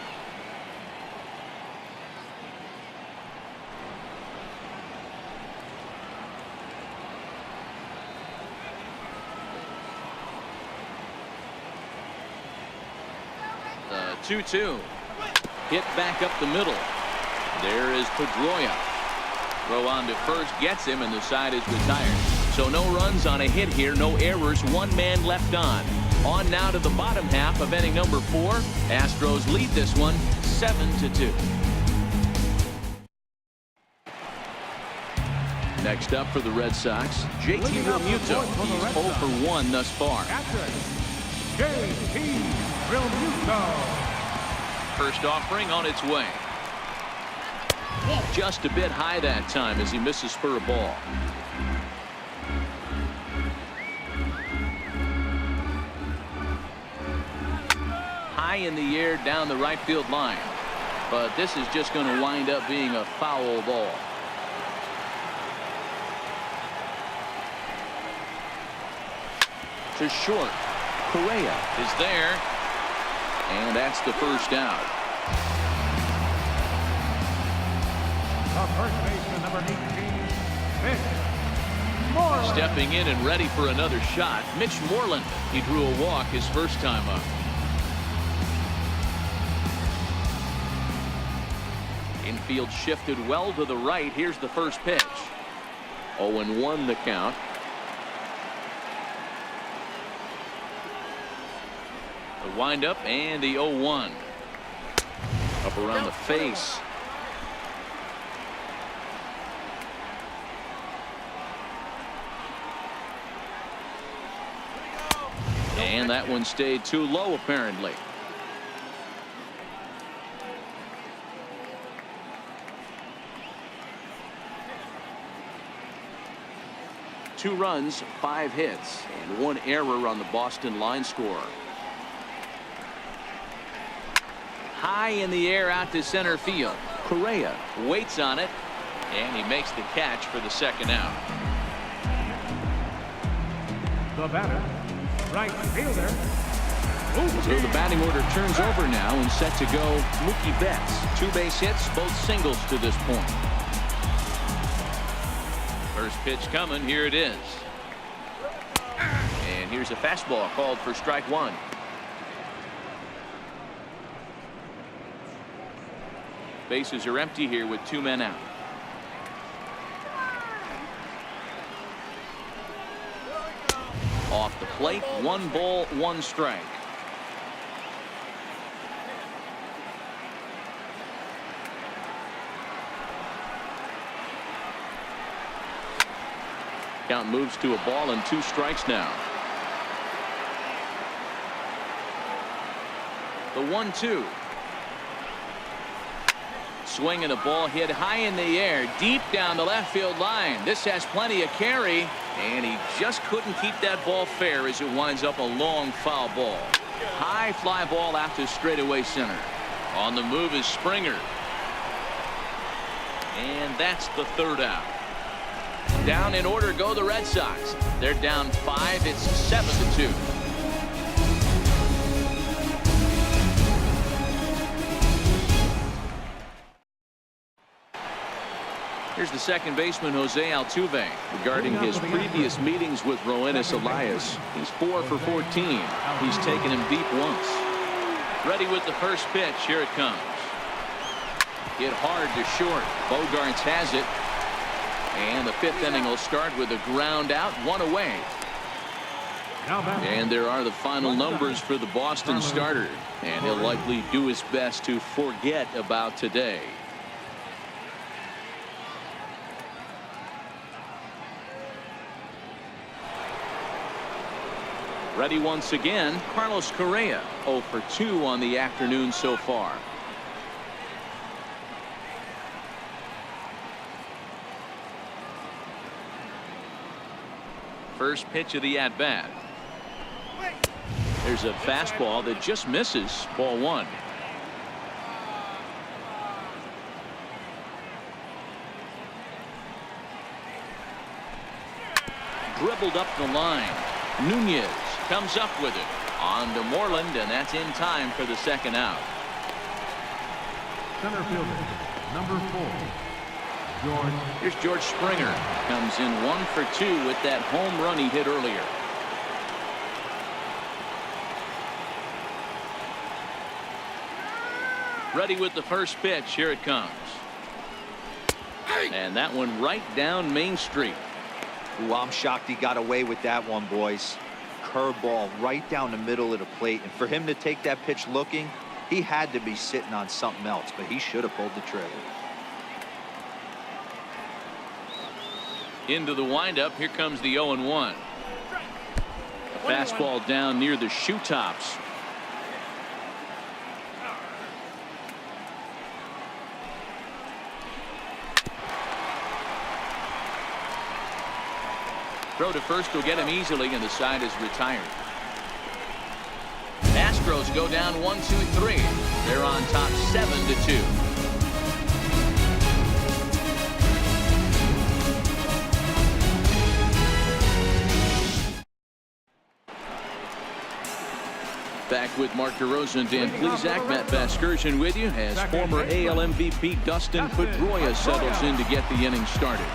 Speaker 1: The 2-2. Hit back up the middle. There is Pedroia. Throw on to first gets him, and the side is retired. So no runs on a hit here, no errors, 1 man left on. On now to the bottom half of inning number 4. Astros lead this one 7-2. Next up for the Red Sox, JT Realmuto. He's 0 for 1 thus far.
Speaker 4: JT Realmuto.
Speaker 1: First offering on its way. Just a bit high that time as he misses for a ball. High in the air down the right field line. But this is just going to wind up being a foul ball. To short. Correa is there. And that's the first out.
Speaker 4: The first baseman, number 18, Mitch Moreland.
Speaker 1: Stepping in and ready for another shot, Mitch Moreland. He drew a walk his first time up. Infield shifted well to the right. Here's the first pitch. 0-1 the count. The windup and the 0-1. Up around the face. And that one stayed too low, apparently. Two runs, 5 hits, and 1 error on the Boston line score. High in the air out to center field. Correa waits on it, and he makes the catch for the second out.
Speaker 4: The batter, right fielder.
Speaker 1: So the batting order turns over now and set to go Mookie Betts. 2 base hits, both singles to this point. First pitch coming. Here it is. And here's a fastball called for strike 1. Bases are empty here with 2 men out. Off the plate, 1 ball, 1 strike. Count moves to a ball and 2 strikes now. The 1-2. Swing and a ball hit high in the air, deep down the left field line. This has plenty of carry, and he just couldn't keep that ball fair as it winds up a long foul ball. High fly ball out to straightaway center. On the move is Springer. And that's the 3rd out. Down in order go the Red Sox. They're down 5. It's 7-2. Here's the second baseman, Jose Altuve, regarding his previous meetings with Roenis Elias. He's 4 for 14. He's taken him deep once. Ready with the first pitch. Here it comes. Hit hard to short. Bogarts has it. And the 5th inning will start with a ground out, 1 away. And there are the final numbers for the Boston starter. And he'll likely do his best to forget about today. Ready once again, Carlos Correa, 0 for 2 on the afternoon so far. First pitch of the at-bat. There's a fastball that just misses. Ball 1. Dribbled up the line. Nunez comes up with it. On to Moreland, and that's in time for the second out.
Speaker 4: Center fielder, number 4. George.
Speaker 1: Here's George Springer. Comes in 1 for 2 with that home run he hit earlier. Ready with the first pitch. Here it comes. And that one right down Main Street.
Speaker 3: Ooh, I'm shocked he got away with that one, boys. Curveball right down the middle of the plate. And for him to take that pitch looking, he had to be sitting on something else, but he should have pulled the trigger.
Speaker 1: Into the windup. Here comes the 0-1. A fastball down near the shoe tops. Throw to first will get him easily, and the side is retired. Astros go down 1-2-3. They're on top 7-2. Back with Mark DeRosa and Dan Plesac. Matt Vasgersian with you as former AL MVP Dustin Pedroia settles in to get the inning started.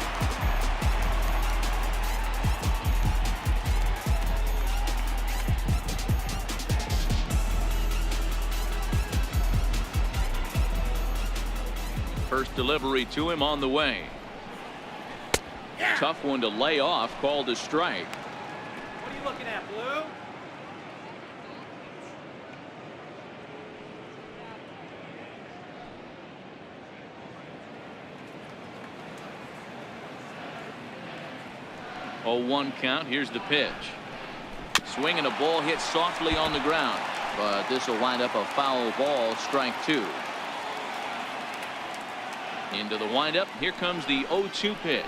Speaker 1: First delivery to him on the way. Tough one to lay off, called a strike.
Speaker 6: What are you looking at, Blue?
Speaker 1: 0-1 count. Here's the pitch. Swing and a ball hit softly on the ground, but this will wind up a foul ball. Strike 2. Into the windup. Here comes the 0-2 pitch.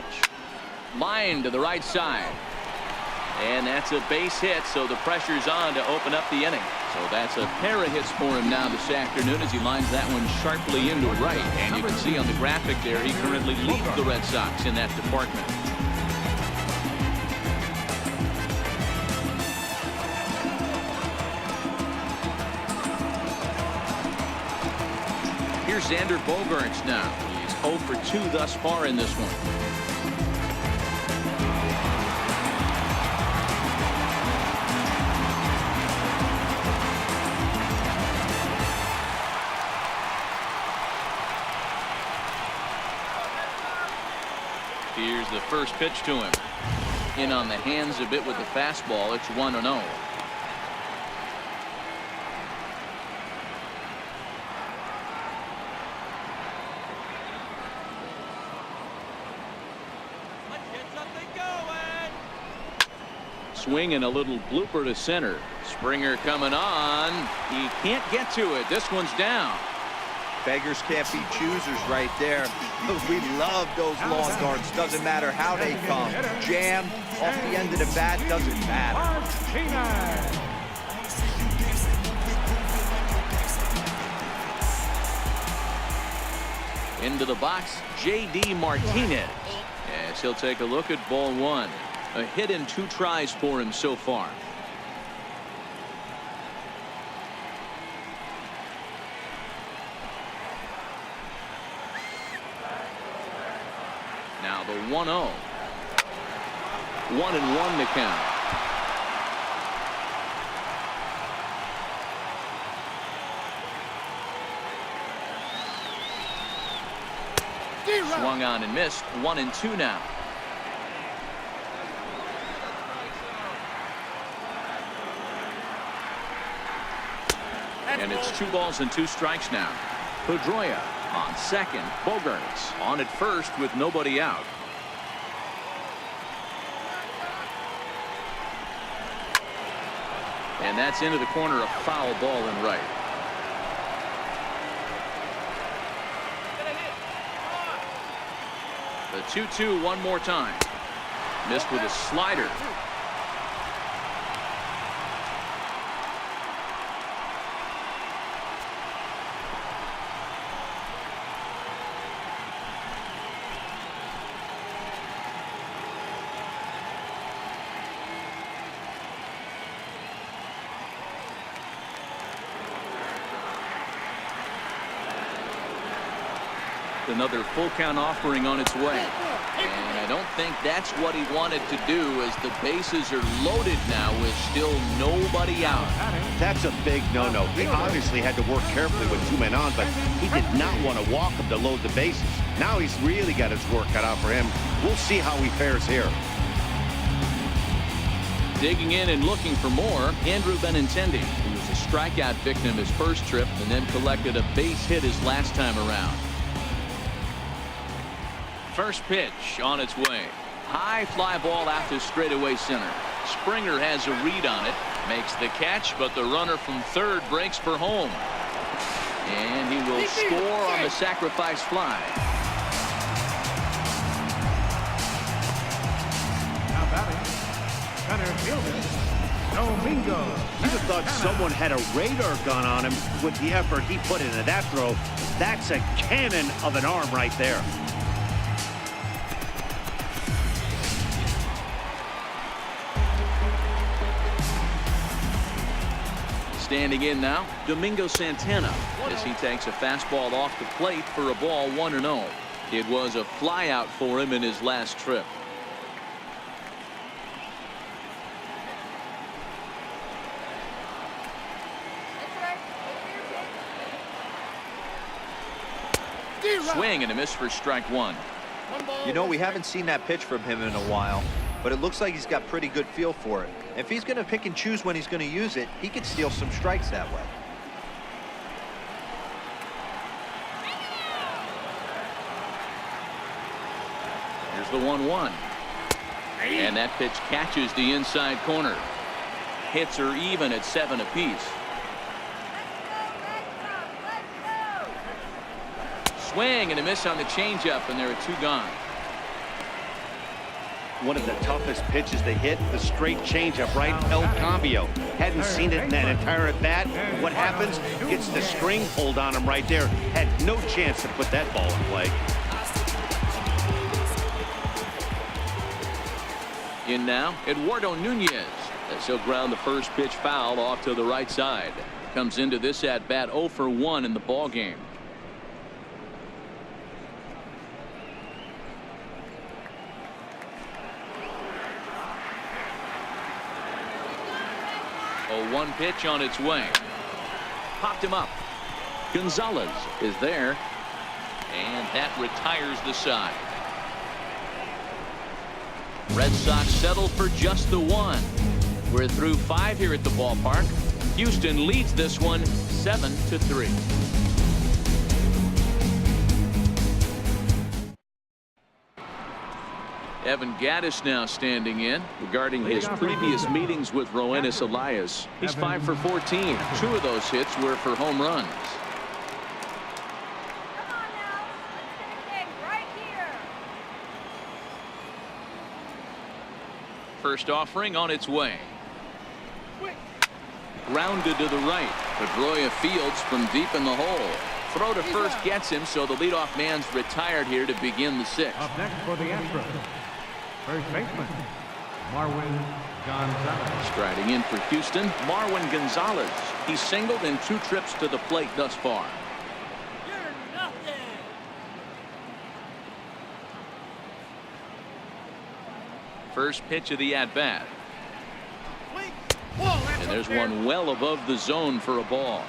Speaker 1: Line to the right side. And that's a base hit, so the pressure's on to open up the inning. So that's a pair of hits for him now this afternoon as he lines that one sharply into right. And you can see on the graphic there he currently leads the Red Sox in that department. Here's Xander Bogaerts now. He's 0 for 2 thus far in this one. Here's the first pitch to him. In on the hands a bit with the fastball. It's 1-0. Swing and a little blooper to center. Springer coming on. He can't get to it. This one's down.
Speaker 3: Beggars can't be choosers right there. We love those long darts. Doesn't matter how they come. Jam off the end of the bat, doesn't matter.
Speaker 1: Into the box, J.D. Martinez. As he'll take a look at ball 1. A hit in 2 tries for him so far. Now the 1-0. 1-1 to count. Swung on and missed. 1-2 now. And it's 2 balls and 2 strikes now. Pedroia on second. Bogaerts on at first with nobody out. And that's into the corner, a foul ball in right. The 2-2 one more time. Missed with a slider. Another full count offering on its way. And I don't think that's what he wanted to do, as the bases are loaded now with still nobody out.
Speaker 2: That's a big no-no. He obviously had to work carefully with 2 men on, but he did not want to walk him to load the bases. Now he's really got his work cut out for him. We'll see how he fares here.
Speaker 1: Digging in and looking for more, Andrew Benintendi, who was a strikeout victim his first trip and then collected a base hit his last time around. First pitch on its way. High fly ball out to straightaway center. Springer has a read on it. Makes the catch, but the runner from third breaks for home. And he will score on the sacrifice fly.
Speaker 4: Now batting, center fielder, Domingo.
Speaker 2: You'd have thought someone had a radar gun on him with the effort he put into that throw. That's a cannon of an arm right there.
Speaker 1: Standing in now, Domingo Santana, as he takes a fastball off the plate for a ball 1-0. It was a flyout for him in his last trip. Swing and a miss for strike 1.
Speaker 3: You know, we haven't seen that pitch from him in a while, but it looks like he's got pretty good feel for it. If he's going to pick and choose when he's going to use it, he could steal some strikes that way.
Speaker 1: Here's the 1-1. And that pitch catches the inside corner. Hits are even at 7 apiece. Swing and a miss on the changeup, and there are 2 gone.
Speaker 2: One of the toughest pitches they hit, the straight changeup, right? El Cambio. Hadn't seen it in that entire at bat. What happens? Gets the string pulled on him right there. Had no chance to put that ball in play.
Speaker 1: In now, Eduardo Nunez, as he'll ground the first pitch foul off to the right side. Comes into this at bat 0 for 1 in the ball game. A 1 pitch on its way. Popped him up. Gonzalez is there, and that retires the side. Red Sox settle for just the 1. We're through 5 here at the ballpark. Houston leads this one 7-3. Evan Gattis now standing in. Regarding his previous meetings with Roenis Elias, he's 5 for 14. 2 of those hits were for home runs.
Speaker 6: Come on now. Let's get a game right here.
Speaker 1: First offering on its way. Grounded to the right. Pedroia fields from deep in the hole. Throw to first gets him, so the leadoff man's retired here to begin the 6th.
Speaker 4: Up next for the Astros, first baseman, Marwin Gonzalez.
Speaker 1: Striding in for Houston, Marwin Gonzalez. He's singled in 2 trips to the plate thus far.
Speaker 6: You're nothing.
Speaker 1: First pitch of the at-bat. And there's one well above the zone for a ball.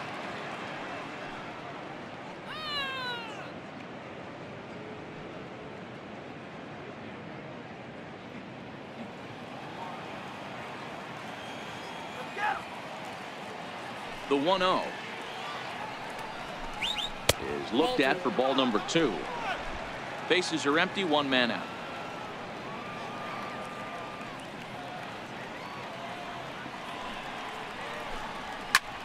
Speaker 1: The 1-0 is looked at for ball number 2. Bases are empty, 1 man out.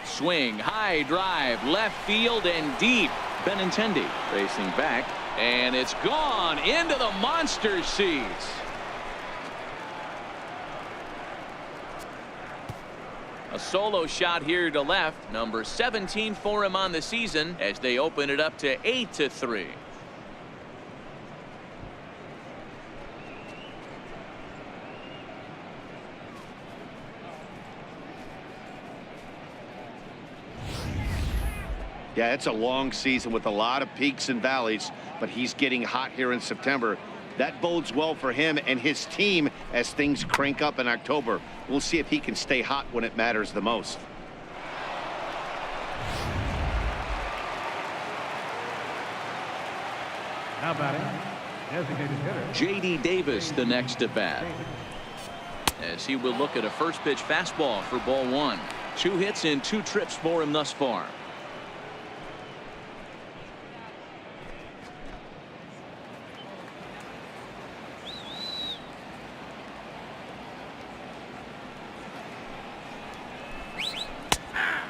Speaker 1: Swing, high drive, left field and deep. Benintendi racing back, and it's gone into the monster seats. A solo shot here to left, number 17 for him on the season, as they open it up to 8-3.
Speaker 2: Yeah, it's a long season with a lot of peaks and valleys, but he's getting hot here in September. That bodes well for him and his team as things crank up in October. We'll see if he can stay hot when it matters the most.
Speaker 4: Now batting, designated hitter,
Speaker 1: J.D. Davis the next at bat, as he will look at a first pitch fastball for ball 1. 2 hits in 2 trips for him thus far.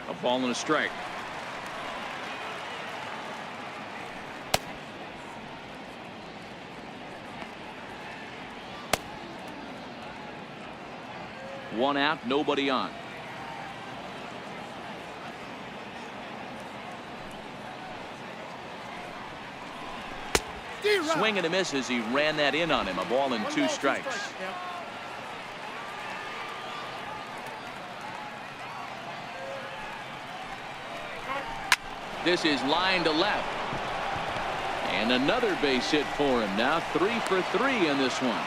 Speaker 1: A ball and a strike. One out, nobody on. Swing and a miss as he ran that in on him. A ball and 2 strikes. This is line to left. And another base hit for him. Now 3 for 3 in this one.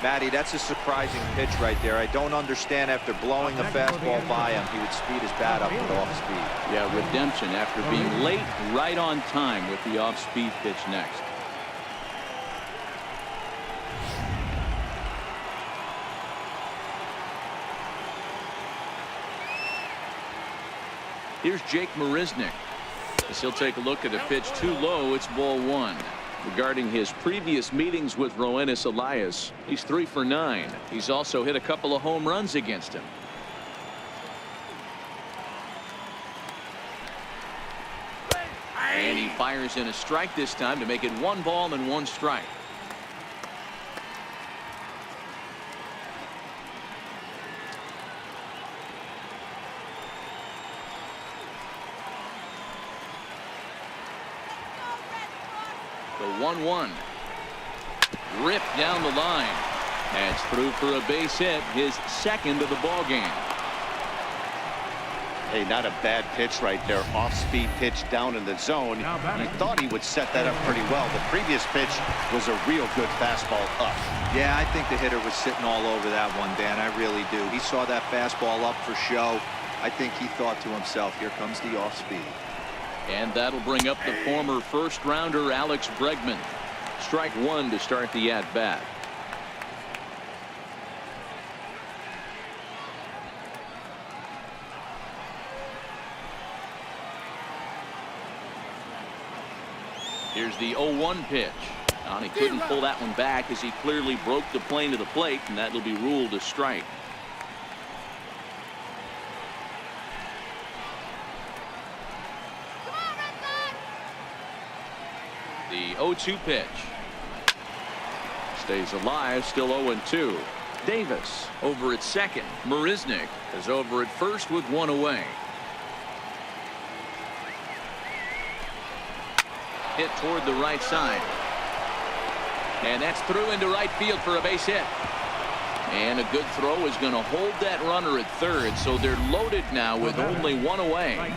Speaker 3: Matty, that's a surprising pitch right there. I don't understand, after blowing the fastball by him, he would speed his bat up with off speed.
Speaker 1: Yeah, redemption after being late, right on time with the off-speed pitch next. Here's Jake Marisnick, as he'll take a look at a pitch too low. It's ball 1. Regarding his previous meetings with Roenis Elias, he's 3 for 9. He's also hit a couple of home runs against him. And he fires in a strike this time to make it 1 ball and 1 strike. The 1-1. Ripped down the line. That's through for a base hit, his second of the ball game.
Speaker 2: Hey, not a bad pitch right there. Off-speed pitch down in the zone. You thought he would set that up pretty well. The previous pitch was a real good fastball up.
Speaker 3: Yeah, I think the hitter was sitting all over that one, Dan. I really do. He saw that fastball up for show. I think he thought to himself, here comes the off-speed.
Speaker 1: And that'll bring up the former first-rounder Alex Bregman. Strike 1 to start the at-bat. Here's the 0-1 pitch. And he couldn't pull that one back as he clearly broke the plane to the plate, and that'll be ruled a strike. The 0-2 pitch. Stays alive, still 0-2. Davis over at second. Marisnick is over at first with 1 away. Hit toward the right side. And that's through into right field for a base hit. And a good throw is going to hold that runner at third, so they're loaded now with only 1 away.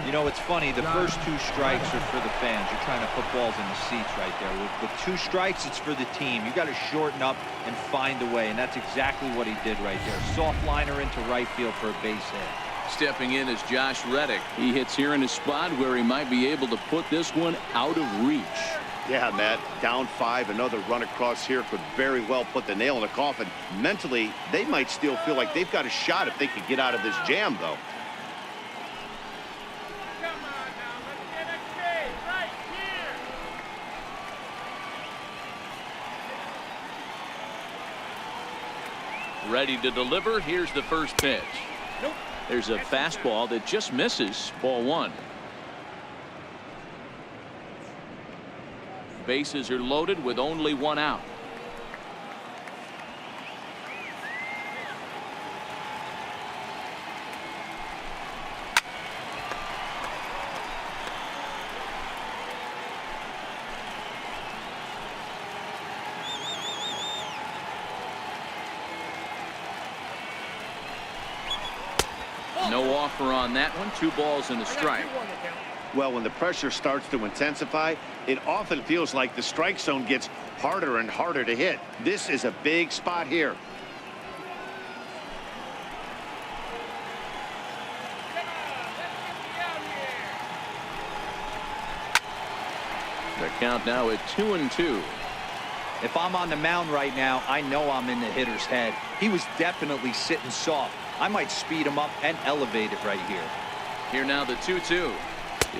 Speaker 3: You know, it's funny, the first 2 strikes are for the fans. You're trying to put balls in the seats right there. With 2 strikes, it's for the team. You got to shorten up and find a way, and that's exactly what he did right there. Soft liner into right field for a base hit.
Speaker 1: Stepping in is Josh Reddick. He hits here in a spot where he might be able to put this one out of reach.
Speaker 2: Yeah, Matt, down 5, another run across here could very well put the nail in the coffin. Mentally, they might still feel like they've got a shot if they could get out of this jam, though.
Speaker 6: Come on now, let's get a K right here.
Speaker 1: Ready to deliver. Here's the first pitch.
Speaker 6: Nope.
Speaker 1: There's a fastball that just misses. Ball 1. Bases are loaded with only 1 out. No offer on that one. 2 balls and a strike.
Speaker 2: Well, when the pressure starts to intensify, it often feels like the strike zone gets harder and harder to hit. This is a big spot here.
Speaker 1: The count now at 2-2.
Speaker 3: If I'm on the mound right now, I know I'm in the hitter's head. He was definitely sitting soft. I might speed him up and elevate it right here.
Speaker 1: Here now the 2-2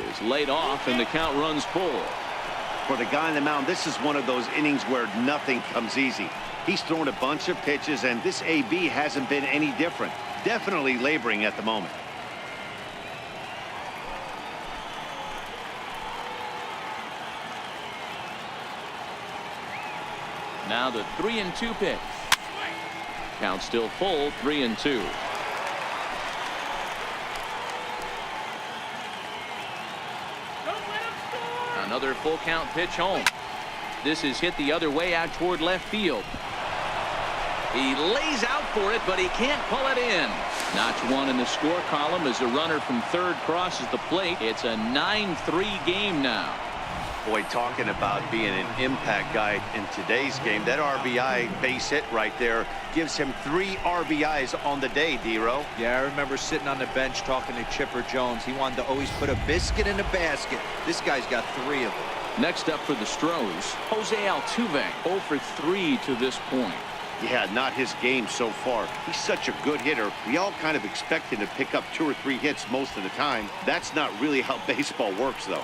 Speaker 1: is laid off, and the count runs full.
Speaker 2: For the guy on the mound, this is one of those innings where nothing comes easy. He's thrown a bunch of pitches, and this AB hasn't been any different. Definitely laboring at the moment.
Speaker 1: Now the 3-2 pitch. Count still full, 3-2. Another full count pitch home. This is hit the other way out toward left field. He lays out for it, but he can't pull it in. Notch 1 in the score column as a runner from third crosses the plate. It's a 9-3 game now.
Speaker 2: Boy, talking about being an impact guy in today's game, that RBI base hit right there gives him 3 RBIs on the day, D-Row.
Speaker 3: Yeah, I remember sitting on the bench talking to Chipper Jones. He wanted to always put a biscuit in a basket. This guy's got 3 of them.
Speaker 1: Next up for the Stros, Jose Altuve, 0 for 3 to this point.
Speaker 2: Yeah, not his game so far. He's such a good hitter. We all kind of expect him to pick up 2 or 3 hits most of the time. That's not really how baseball works, though.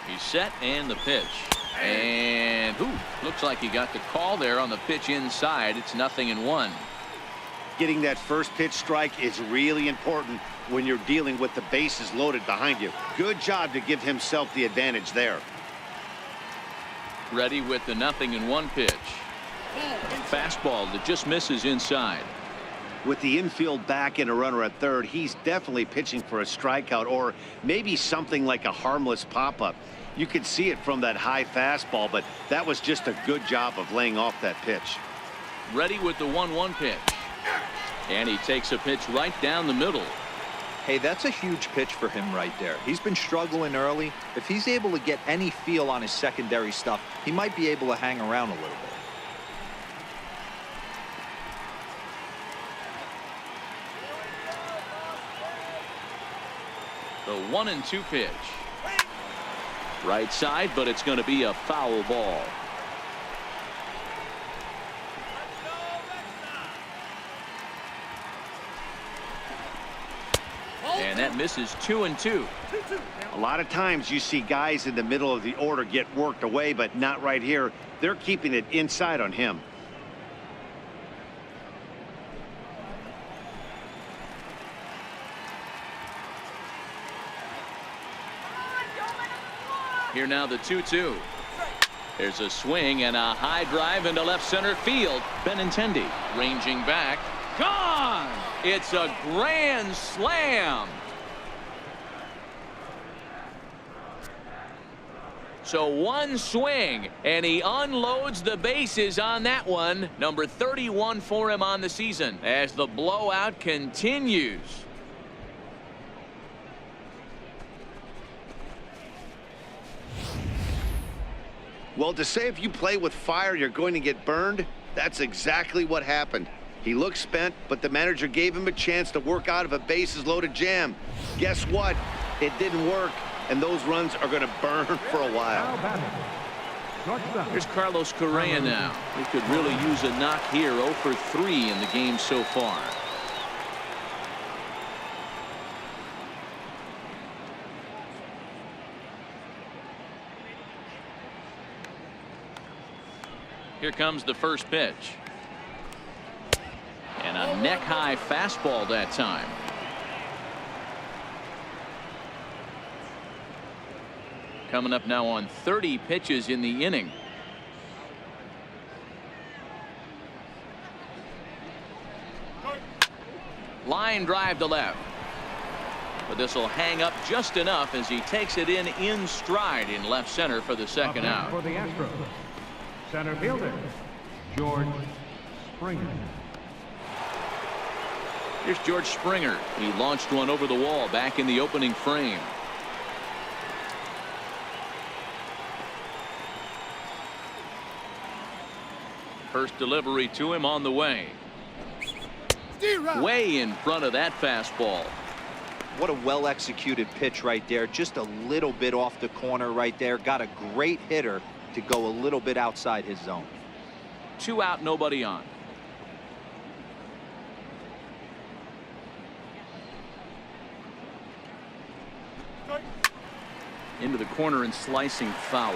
Speaker 1: He's set and the pitch. And looks like he got the call there on the pitch inside. It's 0-1.
Speaker 2: Getting that first pitch strike is really important when you're dealing with the bases loaded behind you. Good job to give himself the advantage there.
Speaker 1: Ready with the 0-1 pitch. Fastball that just misses inside.
Speaker 2: With the infield back and a runner at third, he's definitely pitching for a strikeout or maybe something like a harmless pop-up. You could see it from that high fastball, but that was just a good job of laying off that pitch.
Speaker 1: Ready with the 1-1 pitch. And he takes a pitch right down the middle.
Speaker 3: Hey, that's a huge pitch for him right there. He's been struggling early. If he's able to get any feel on his secondary stuff, he might be able to hang around a little bit.
Speaker 1: The 1-2 pitch. Right side, but it's going to be a foul ball. And that misses 2-2.
Speaker 2: A lot of times you see guys in the middle of the order get worked away, but not right here. They're keeping it inside on him.
Speaker 1: Here now the 2-2. There's a swing and a high drive into left center field. Benintendi ranging back. Gone! It's a grand slam. So one swing, and he unloads the bases on that one. Number 31 for him on the season as the blowout continues.
Speaker 2: Well, to say if you play with fire, you're going to get burned, that's exactly what happened. He looked spent, but the manager gave him a chance to work out of a bases-loaded jam. Guess what? It didn't work, and those runs are going to burn for a while.
Speaker 1: Here's Carlos Correa now. He could really use a knock here. 0 for 3 in the game so far. Here comes the first pitch. And a neck-high fastball that time. Coming up now on 30 pitches in the inning. Line drive to left. But this will hang up just enough as he takes it in stride in left center for the second out.
Speaker 4: For the Astros, center fielder, George Springer.
Speaker 1: Here's George Springer. He launched one over the wall back in the opening frame. First delivery to him on the way. Way in front of that fastball.
Speaker 3: What a well-executed pitch right there. Just a little bit off the corner right there. Got a great hitter to go a little bit outside his zone.
Speaker 1: 2 out, nobody on. Into the corner and slicing foul.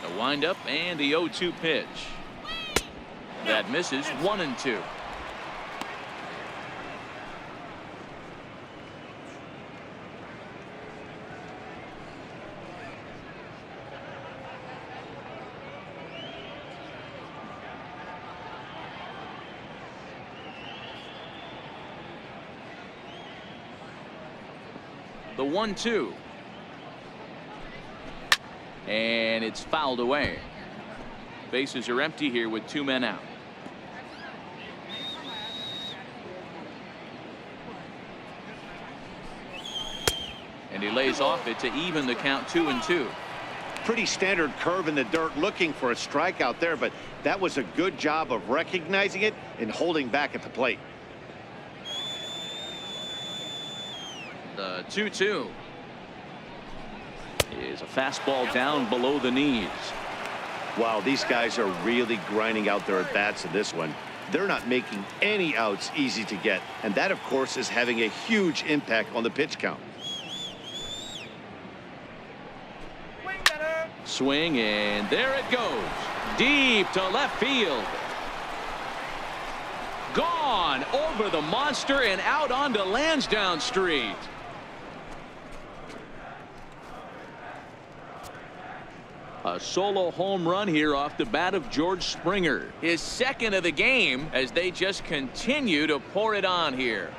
Speaker 1: The windup and the 0-2 pitch. That misses. 1-2. The 1-2. And it's fouled away. Bases are empty here with 2 men out. And he lays off it to even the count. 2-2.
Speaker 2: Pretty standard curve in the dirt, looking for a strikeout there, but that was a good job of recognizing it and holding back at the plate.
Speaker 1: The 2-2 is a fastball down below the knees.
Speaker 2: Wow, these guys are really grinding out their at-bats in this one. they're not making any outs easy to get. And that, of course, is having a huge impact on the pitch count.
Speaker 6: Swing that up.
Speaker 1: Swing, and there it goes. Deep to left field. Gone over the monster and out onto Lansdowne Street. A solo home run here off the bat of George Springer. His second of the game as they just continue to pour it on here.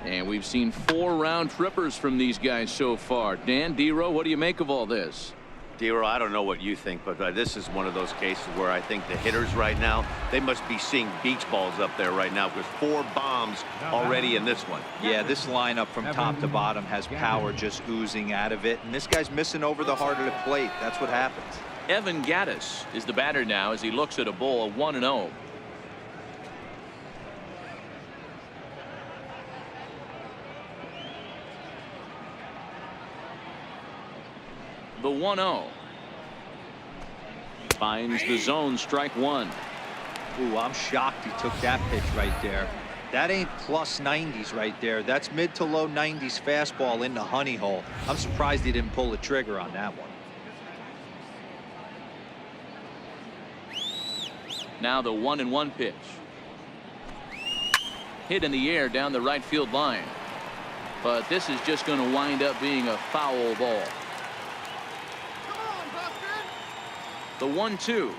Speaker 1: And we've seen 4 round trippers from these guys so far. Dan, D-Row, what do you make of all this?
Speaker 2: D-Row, I don't know what you think, but this is one of those cases where I think the hitters right now, they must be seeing beach balls up there right now because 4 bombs already in this one.
Speaker 3: Yeah, this lineup from top to bottom has power just oozing out of it, and this guy's missing over the heart of the plate. That's what happens.
Speaker 1: Evan Gattis is the batter now as he looks at a ball of 1-0. The 1-0. Finds the zone, strike 1.
Speaker 3: Ooh, I'm shocked he took that pitch right there. That ain't plus 90s right there. That's mid to low 90s fastball in the honey hole. I'm surprised he didn't pull the trigger on that one.
Speaker 1: Now the 1-1 pitch. Hit in the air down the right field line. But this is just going to wind up being a foul ball. The 1-2.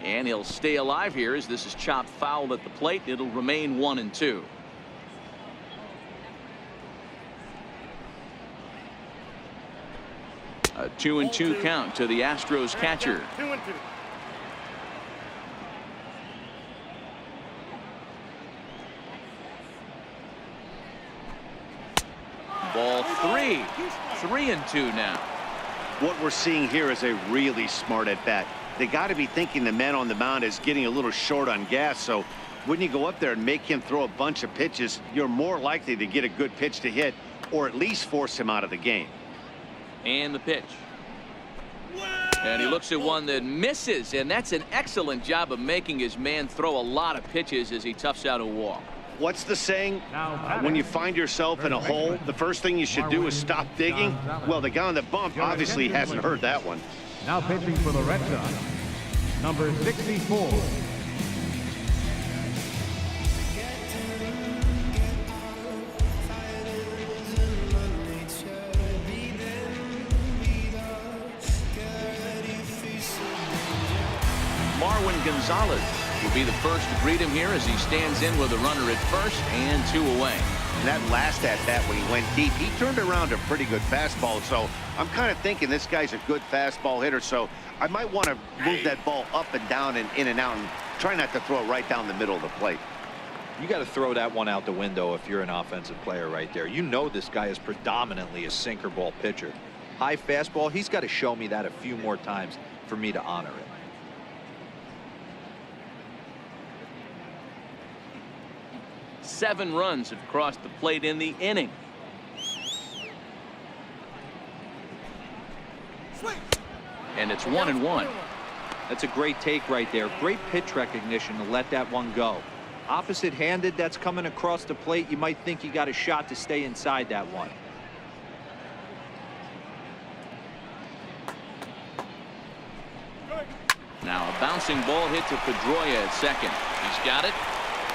Speaker 1: And he'll stay alive here as this is chopped foul at the plate. It'll remain 1-2. A 2-2 count to the Astros catcher.
Speaker 6: 2-2.
Speaker 1: Ball 3. 3-2 now.
Speaker 2: What we're seeing here is a really smart at bat. They got to be thinking the man on the mound is getting a little short on gas, so when you go up there and make him throw a bunch of pitches, you're more likely to get a good pitch to hit or at least force him out of the game.
Speaker 1: And the pitch. And he looks at one that misses, and that's an excellent job of making his man throw a lot of pitches as he toughs out a walk.
Speaker 2: What's the saying? When you find yourself in a hole, the first thing you should do is stop digging. Well, the guy on the bump obviously hasn't heard that one.
Speaker 4: Now pitching for the Red Sox, number 64.
Speaker 1: Marwin Gonzalez will be the first to greet him here as he stands in with a runner at first and 2 away.
Speaker 2: And that last at bat when he went deep, he turned around a pretty good fastball. So I'm kind of thinking this guy's a good fastball hitter. So I might want to move that ball up and down and in and out and try not to throw it right down the middle of the plate.
Speaker 3: You got to throw that one out the window if you're an offensive player right there. You know this guy is predominantly a sinker ball pitcher. High fastball, he's got to show me that a few more times for me to honor it.
Speaker 1: Seven runs have crossed the plate in the inning. And it's 1-1.
Speaker 3: That's a great take right there. Great pitch recognition to let that one go. Opposite handed, that's coming across the plate. You might think you got a shot to stay inside that one.
Speaker 1: Now a bouncing ball hit to Pedroia at second. He's got it.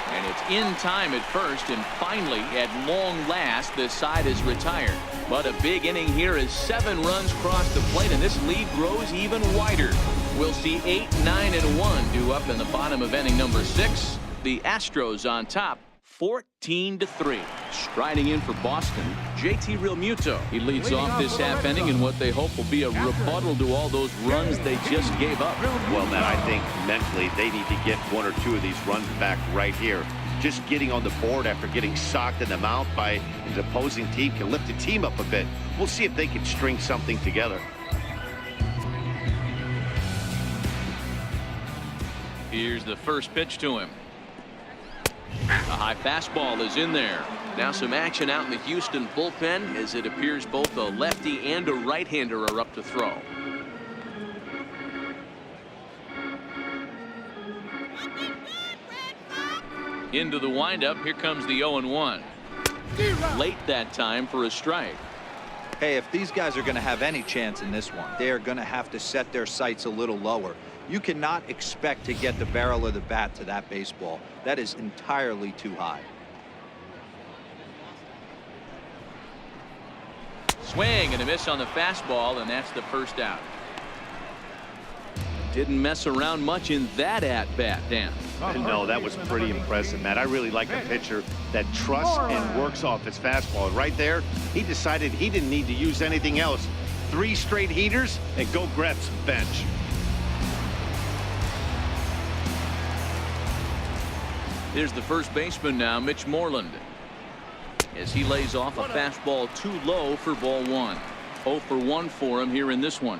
Speaker 1: And it's in time at first, and finally, at long last, this side is retired. But a big inning here as 7 runs cross the plate, and this lead grows even wider. We'll see 8, 9, and 1 due up in the bottom of inning number 6. The Astros on top, 14-3. Striding in for Boston, JT Realmuto. He leads off this half inning in what they hope will be a rebuttal to all those runs they just gave up.
Speaker 2: Well, Matt, I think mentally they need to get 1 or 2 of these runs back right here. Just getting on the board after getting socked in the mouth by an opposing team can lift the team up a bit. We'll see if they can string something together.
Speaker 1: Here's the first pitch to him. A high fastball is in there. Now some action out in the Houston bullpen as it appears both a lefty and a right-hander are up to throw. Into the windup. Here comes the 0-1. Late that time for a strike.
Speaker 3: Hey, if these guys are going to have any chance in this one, they are going to have to set their sights a little lower. You cannot expect to get the barrel of the bat to that baseball. That is entirely too high.
Speaker 1: Swing and a miss on the fastball, and that's the first out. Didn't mess around much in that at-bat, Dan.
Speaker 2: No, that was pretty impressive, Matt. I really like a pitcher that trusts and works off his fastball. Right there, he decided he didn't need to use anything else. 3 straight heaters and go grab some bench.
Speaker 1: Here's the first baseman now, Mitch Moreland, as he lays off a fastball too low for ball 1. 0 for 1 for him here in this one.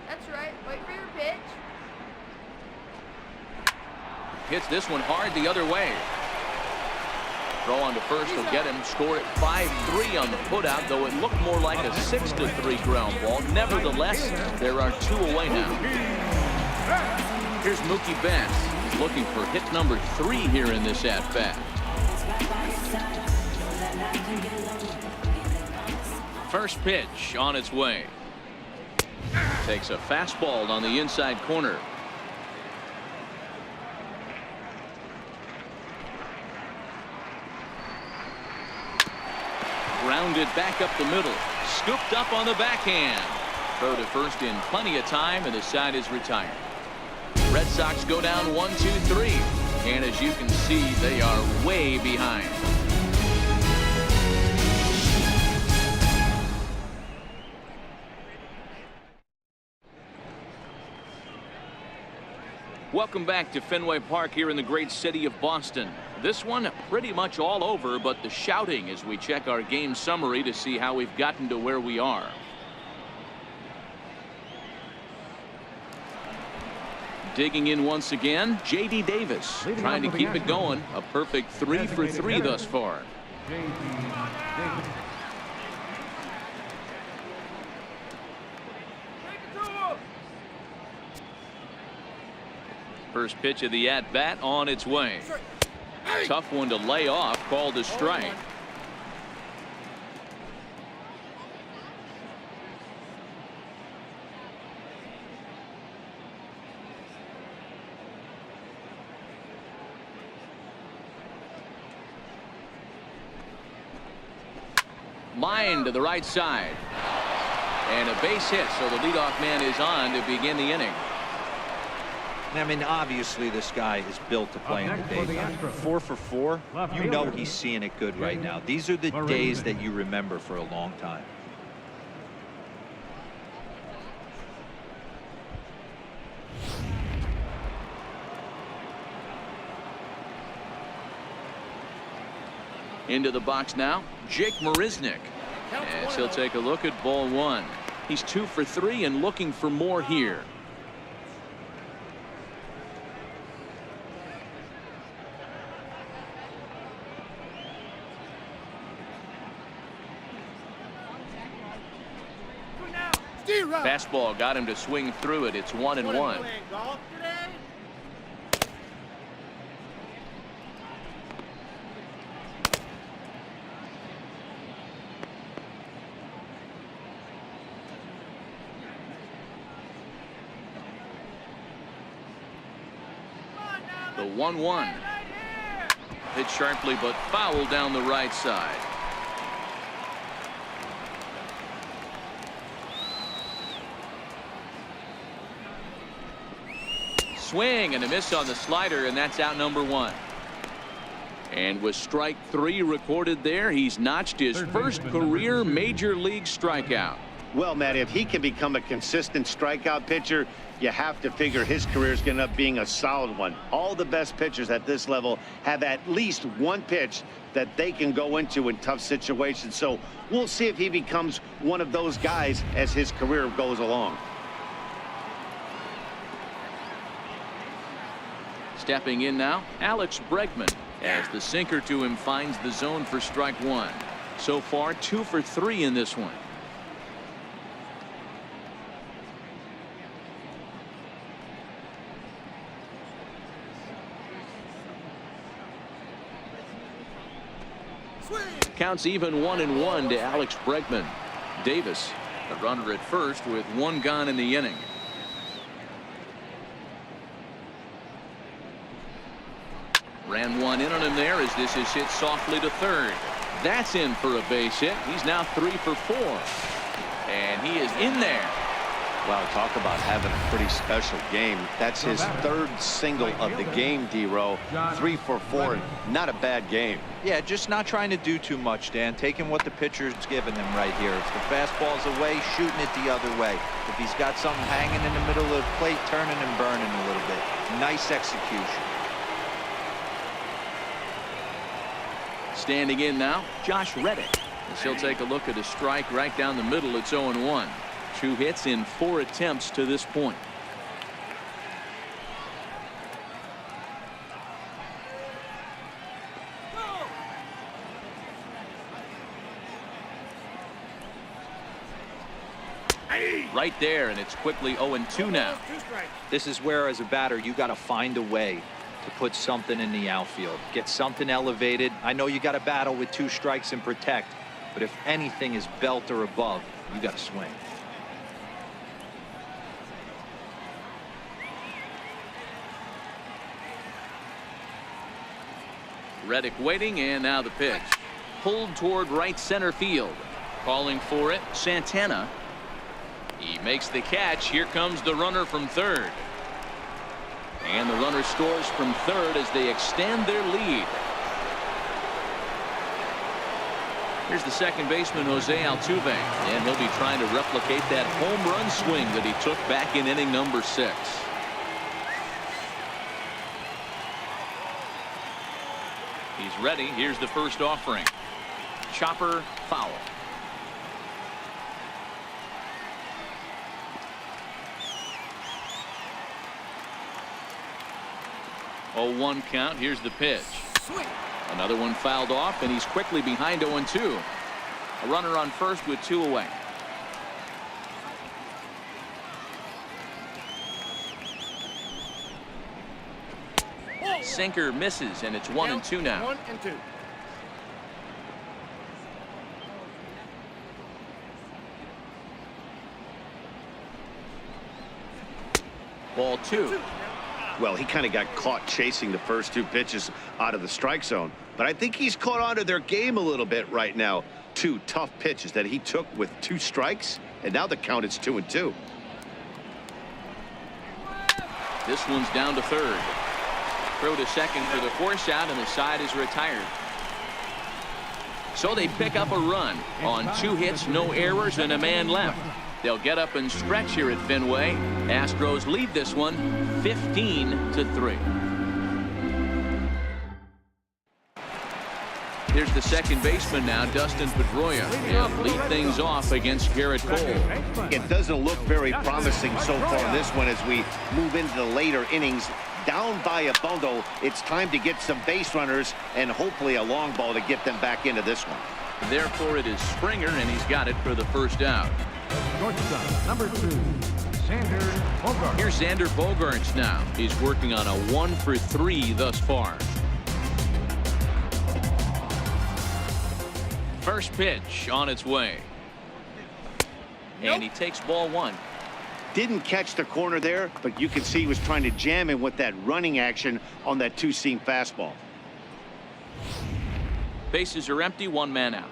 Speaker 6: That's right. Wait for your pitch.
Speaker 1: Hits this one hard the other way. Throw on to first will get him. Score at 5-3 on the putout, though it looked more like a 6-3 ground ball. Nevertheless, there are 2 away now. Here's Mookie Betts looking for hit number 3 here in this at-bat. First pitch on its way. Takes a fastball on the inside corner. Grounded back up the middle. Scooped up on the backhand. Throw to first in plenty of time, and the side is retired. Red Sox go down 1-2-3. And as you can see, they are way behind. Welcome back to Fenway Park here in the great city of Boston. This one pretty much all over, but the shouting as we check our game summary to see how we've gotten to where we are. Digging in once again, J.D. Davis trying to keep it going. A perfect 3 for 3 thus far. First pitch of the at-bat on its way. Tough one to lay off, called a strike. Line to the right side. And a base hit, so the leadoff man is on to begin the inning.
Speaker 3: I mean, obviously this guy is built to play in the daytime. 4 for 4. You know he's seeing it good right now. These are the days that you remember for a long time.
Speaker 1: Into the box now, Jake Marisnick, as he'll take a look at ball 1. He's 2 for 3 and looking for more here. Fastball got him to swing through it. It's 1-1. The 1-1. Hit sharply but foul down the right side. Swing and a miss on the slider, and that's out number 1. And with strike 3 recorded there, he's notched his first career major league strikeout.
Speaker 2: Well, Matt, if he can become a consistent strikeout pitcher, you have to figure his career is going to end up being a solid one. All the best pitchers at this level have at least one pitch that they can go into in tough situations. So we'll see if he becomes one of those guys as his career goes along.
Speaker 1: Stepping in now, Alex Bregman, as the sinker to him finds the zone for strike one. So far, 2 for 3 in this one. Counts even 1-1 to Alex Bregman. Davis, the runner at first with 1 gone in the inning. Ran 1 in on him there as this is hit softly to third. That's in for a base hit. He's now 3 for 4. And he is in there.
Speaker 2: Wow, talk about having a pretty special game. That's his 3rd single of the game, D-Row. 3 for 4. Not a bad game.
Speaker 3: Yeah, just not trying to do too much, Dan. Taking what the pitcher's giving him right here. If the fastball's away, shooting it the other way. If he's got something hanging in the middle of the plate, turning and burning a little bit. Nice execution.
Speaker 1: Standing in now, Josh Reddick. As he'll take a look at a strike right down the middle. It's 0-1. 2 hits in 4 attempts to this point. Right there, and it's quickly 0-2 now.
Speaker 3: This is where, as a batter, you got to find a way to put something in the outfield. Get something elevated. I know you got to battle with 2 strikes and protect, but if anything is belt or above, you got to swing.
Speaker 1: Reddick waiting, and now the pitch. Pulled toward right center field. Calling for it, Santana. He makes the catch. Here comes the runner from third. And the runner scores from third as they extend their lead. Here's the second baseman, Jose Altuve, and he'll be trying to replicate that home run swing that he took back in inning number 6. He's ready. Here's the first offering. Chopper foul. Oh, 1 count. Here's the pitch. Another one fouled off, and he's quickly behind 0-2. A runner on first with 2 away. Sinker misses, and it's 1-2 now.
Speaker 6: 1-2.
Speaker 1: Ball 2.
Speaker 2: Well, he kind of got caught chasing the first 2 pitches out of the strike zone. But I think he's caught on to their game a little bit right now. 2 tough pitches that he took with 2 strikes, and now the count is 2-2.
Speaker 1: This one's down to third. Throw to second for the force out, and the side is retired. So they pick up a run on 2 hits, no errors, and a man left. They'll get up and stretch here at Fenway. Astros lead this one 15-3. Here's the second baseman now, Dustin Pedroia. He'll lead things off against Garrett Cole.
Speaker 2: It doesn't look very promising so far in this one as we move into the later innings. Down by a bundle, it's time to get some base runners and hopefully a long ball to get them back into this one.
Speaker 1: Therefore, it is Springer, and he's got it for the first out.
Speaker 4: Shortstop, number 2, Xander Bogaerts.
Speaker 1: Here's Xander Bogaerts now. He's working on a 1 for 3 thus far. First pitch on its way. And he takes ball 1.
Speaker 2: Didn't catch the corner there, but you can see he was trying to jam him with that running action on that 2-seam fastball.
Speaker 1: Bases are empty, 1 man out.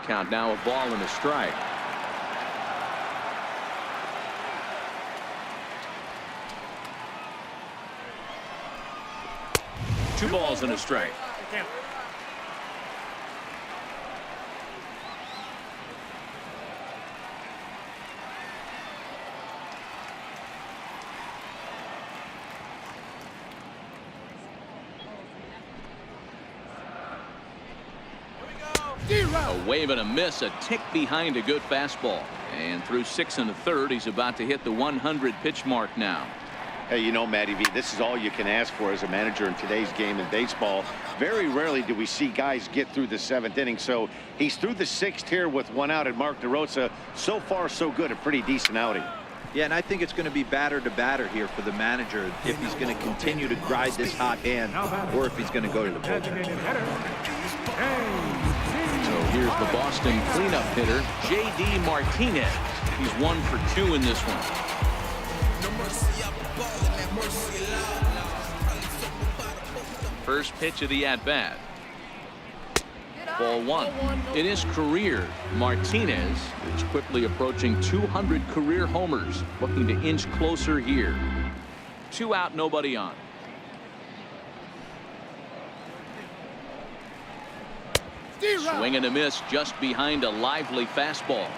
Speaker 1: Count now a ball and a strike. Two balls and a strike.
Speaker 6: Count.
Speaker 1: A wave and a miss, a tick behind a good fastball. And through 6 1/3, he's about to hit the 100 pitch mark now.
Speaker 2: Hey, you know, Matty V, this is all you can ask for as a manager in today's game in baseball. Very rarely do we see guys get through the 7th inning. So he's through the 6th here with 1 out, and Mark DeRosa, so far so good, a pretty decent outing.
Speaker 3: Yeah, and I think it's going to be batter to batter here for the manager if he's going to continue to ride this hot hand or if he's going to go to the bullpen.
Speaker 4: Designated hitter,
Speaker 1: So here's the Boston cleanup hitter, J.D. Martinez. He's 1 for 2 in this one. First pitch of the at-bat. Ball 1. In his career, Martinez is quickly approaching 200 career homers, looking to inch closer here. 2 out, nobody on. Swing and a miss just behind a lively fastball.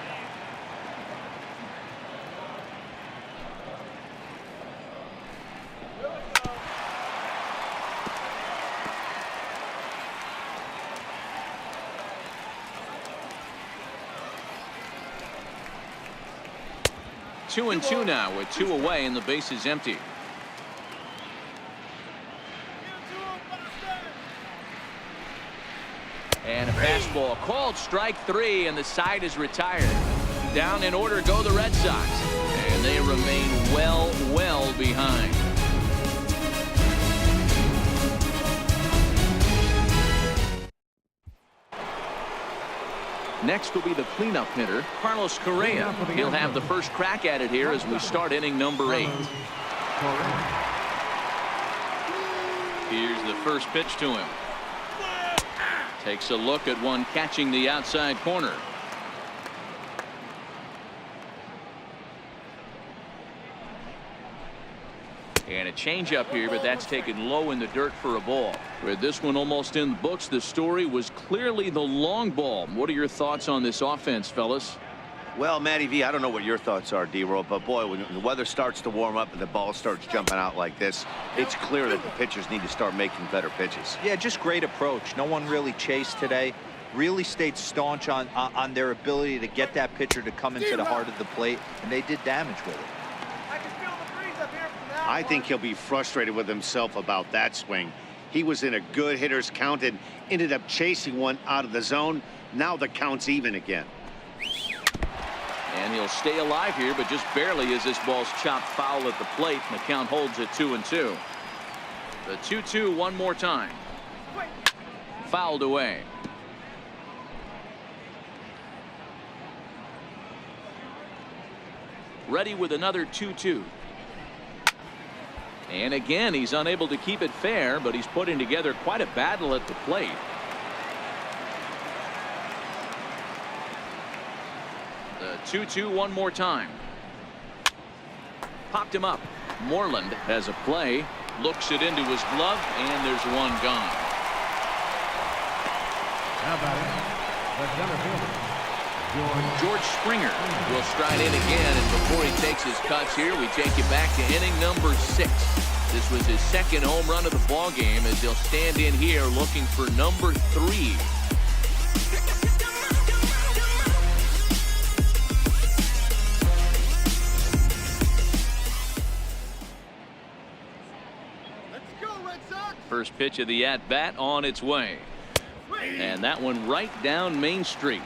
Speaker 1: Two and 2 now with 2 away and the base is empty. And a fastball called strike 3, and the side is retired. Down in order go the Red Sox, and they remain well behind. Next will be the cleanup hitter, Carlos Correa. He'll have the first crack at it here as we start inning number 8. Here's the first pitch to him. Takes a look at one catching the outside corner. And a changeup here, but that's taken low in the dirt for a ball. With this one almost in the books, the story was clearly the long ball. What are your thoughts on this offense, fellas?
Speaker 2: Well, Matty V, I don't know what your thoughts are, D-Roll, but boy, when the weather starts to warm up and the ball starts jumping out like this, it's clear that the pitchers need to start making better pitches.
Speaker 3: Yeah, just great approach. No one really chased today. Really stayed staunch on their ability to get that pitcher to come into the heart of the plate, and they did damage with it.
Speaker 6: I can feel the breeze up here from now
Speaker 2: I think he'll be frustrated with himself about that swing. He was in a good hitter's count and ended up chasing one out of the zone. Now the count's even again.
Speaker 1: And he'll stay alive here, but just barely as this ball's chopped foul at the plate, and the count holds at 2-2. The 2-2 one more time. Fouled away. Ready with another 2-2. And again, he's unable to keep it fair, but he's putting together quite a battle at the plate. The 2-2 one more time. Popped him up. Moreland has a play. Looks it into his glove, and there's one gone.
Speaker 4: How about it? The center fielder,
Speaker 1: George Springer will stride in again, and before he takes his cuts here, we take you back to inning number 6. This was his second home run of the ball game as he'll stand in here looking for number 3.
Speaker 6: Let's go, Red Sox.
Speaker 1: First pitch of the at-bat on its way. And that one right down Main Street.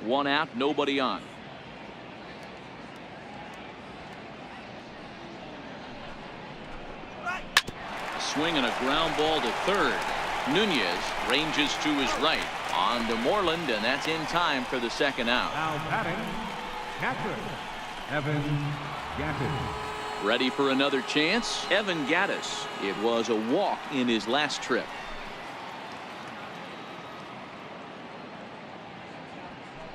Speaker 1: One out, nobody on. A swing and a ground ball to third. Nunez ranges to his right. On to Moreland, and that's in time for the second out.
Speaker 4: now batting, catcher, Evan Gattis.
Speaker 1: Ready for another chance? Evan Gattis. It was a walk in his last trip.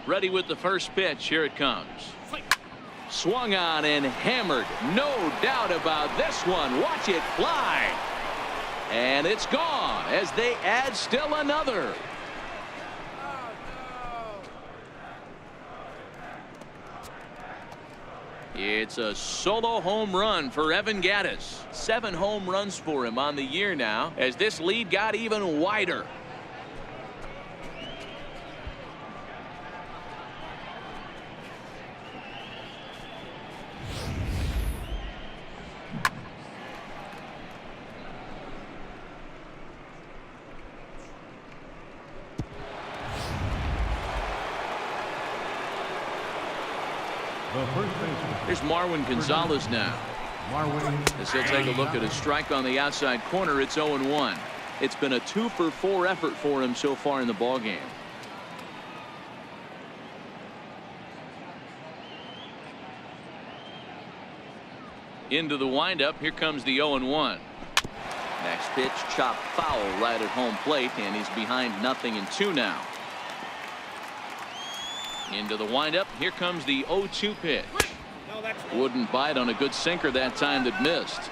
Speaker 1: Ready with the first pitch. Here it comes. Swung on and hammered. No doubt about this one. Watch it fly. And it's gone as they add still another. It's a solo home run for Evan Gattis. 7 home runs for him on the year now as this lead got even wider.
Speaker 4: The first baseman.
Speaker 1: Here's Marwin Gonzalez now. As he'll take a look at a strike on the outside corner. It's 0-1. It's been a 2-for-4 effort for him so far in the ballgame. Into the windup. Here comes the 0-1. Next pitch, chopped foul right at home plate, and he's behind 0-2 now. Into the windup. Here comes the 0-2 pitch. Wouldn't bite on a good sinker that time that missed.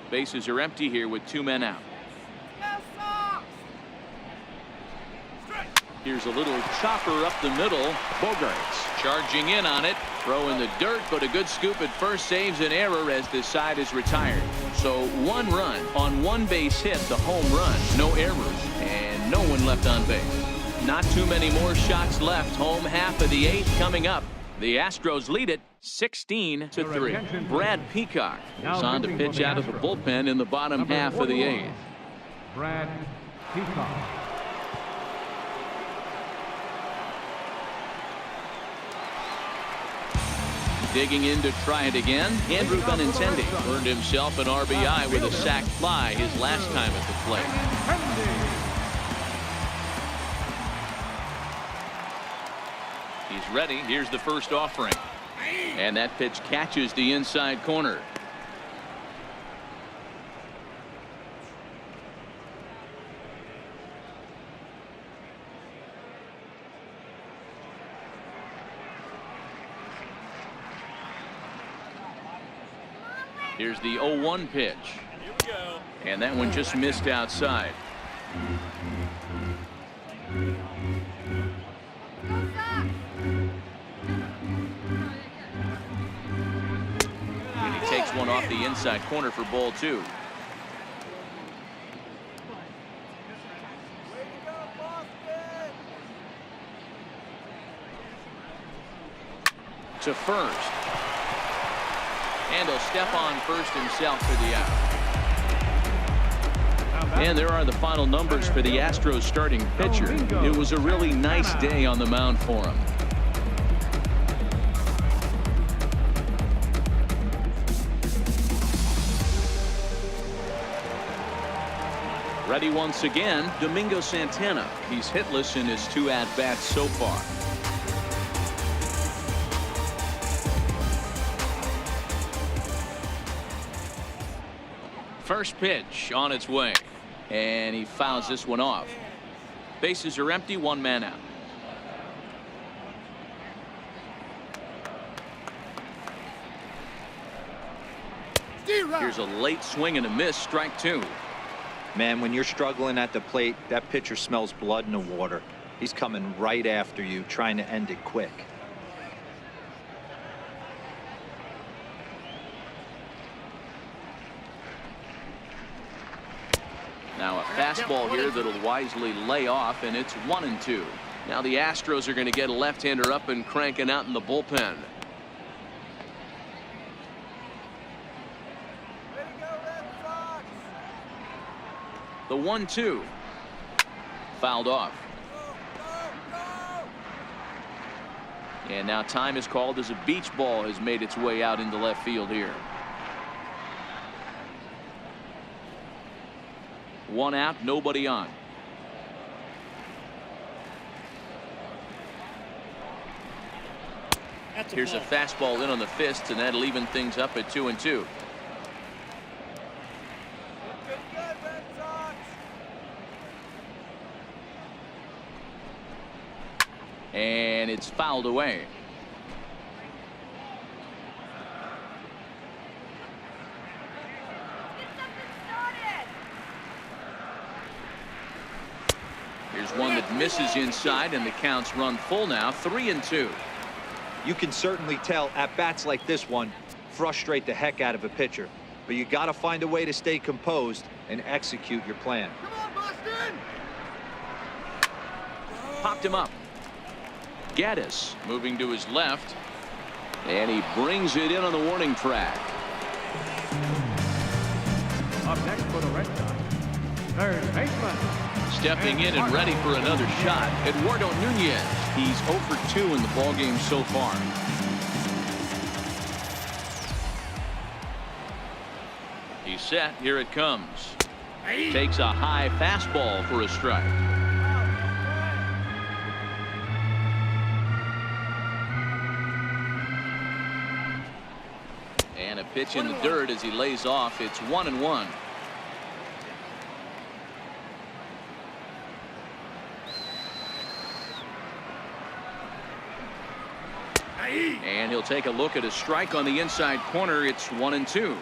Speaker 1: Bases are empty here with 2 men out. Here's a little chopper up the middle. Bogarts charging in on it. Throw in the dirt, but a good scoop at first saves an error as this side is retired. So 1 run on 1 base hit, the home run. No errors and no one left on base. Not too many more shots left. Home half of the 8th coming up. The Astros lead it 16-3. Brad Peacock is on to pitch out of the bullpen in the bottom half of the 8th.
Speaker 4: Brad Peacock.
Speaker 1: Digging in to try it again. Andrew Benintendi earned himself an RBI with a sac fly his last time at the plate. He's ready. Here's the first offering. And that pitch catches the inside corner. Here's the 0-1 pitch. And that one just missed outside. And he takes one off the inside corner for ball 2. To first. And he'll step on first himself for the out. And there are the final numbers for the Astros starting pitcher. It was a really nice day on the mound for him. Ready once again, Domingo Santana. He's hitless in his 2 at-bats so far. First pitch on its way, and he fouls this one off. Bases are empty, 1 man out. Here's a late swing and a miss, strike 2.
Speaker 3: Man, when you're struggling at the plate, that pitcher smells blood in the water. He's coming right after you, trying to end it quick.
Speaker 1: Now a fastball here that'll wisely lay off, and it's 1-2. Now the Astros are going to get a left-hander up and cranking out in the bullpen. The 1-2. Fouled off. And now time is called as a beach ball has made its way out into left field here. 1 out, nobody on. Here's a fastball in on the fist, and that'll even things up at 2-2.
Speaker 6: Good, Red Sox.
Speaker 1: And it's fouled away. Here's one that misses inside, and the count's run full now, 3-2.
Speaker 3: You can certainly tell at bats like this one frustrate the heck out of a pitcher, but you got to find a way to stay composed and execute your plan.
Speaker 6: Come on, Boston.
Speaker 1: Popped him up. Gaddis moving to his left, and he brings it in on the warning track.
Speaker 4: Up next for the Red Sox, third baseman.
Speaker 1: Stepping in and ready for another shot, Eduardo Nunez. He's 0 for 2 in the ballgame so far. He's set. Here it comes. Takes a high fastball for a strike. And a pitch in the dirt as he lays off. It's 1-1. And he'll take a look at a strike on the inside corner. It's 1-2.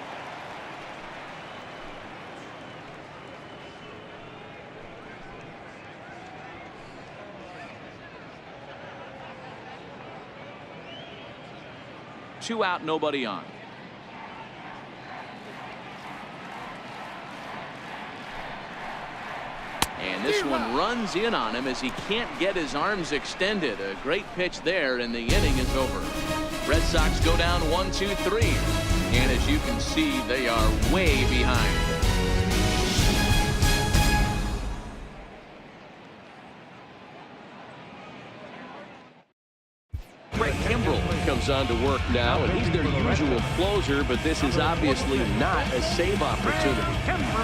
Speaker 1: Two out, nobody on. And this one runs in on him as he can't get his arms extended. A great pitch there, and the inning is over. Red Sox go down 1-2-3. And as you can see, they are way behind. Craig Kimbrell comes on to work now, and he's their usual closer, but this is obviously not a save opportunity.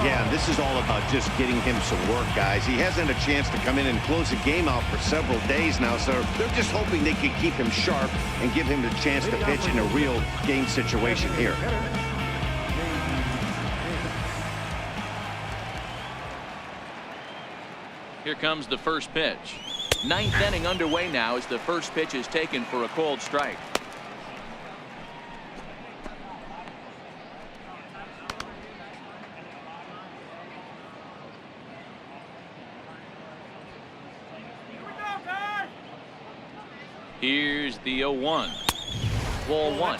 Speaker 2: Yeah, this is all about just getting him some work, guys. He hasn't had a chance to come in and close the game out for several days now, so they're just hoping they can keep him sharp and give him the chance to pitch in a real game situation here.
Speaker 1: Here comes the first pitch. Ninth inning underway now as the first pitch is taken for a called strike. Here's the 0-1. Ball one.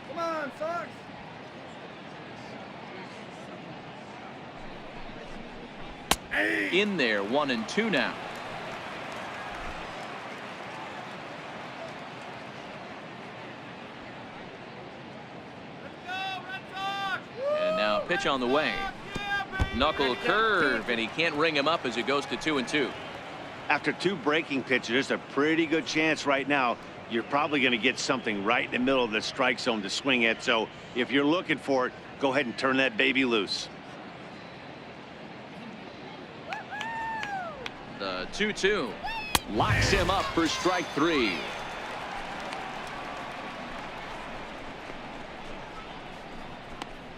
Speaker 6: Come on, Sox.
Speaker 1: In there, 1-2 now. And now pitch on the way. Knuckle curve, and he can't ring him up as it goes to 2-2.
Speaker 2: After two breaking pitches, there's a pretty good chance right now you're probably going to get something right in the middle of the strike zone to swing at. So if you're looking for it, go ahead and turn that baby loose.
Speaker 1: The 2-2 locks him up for strike three.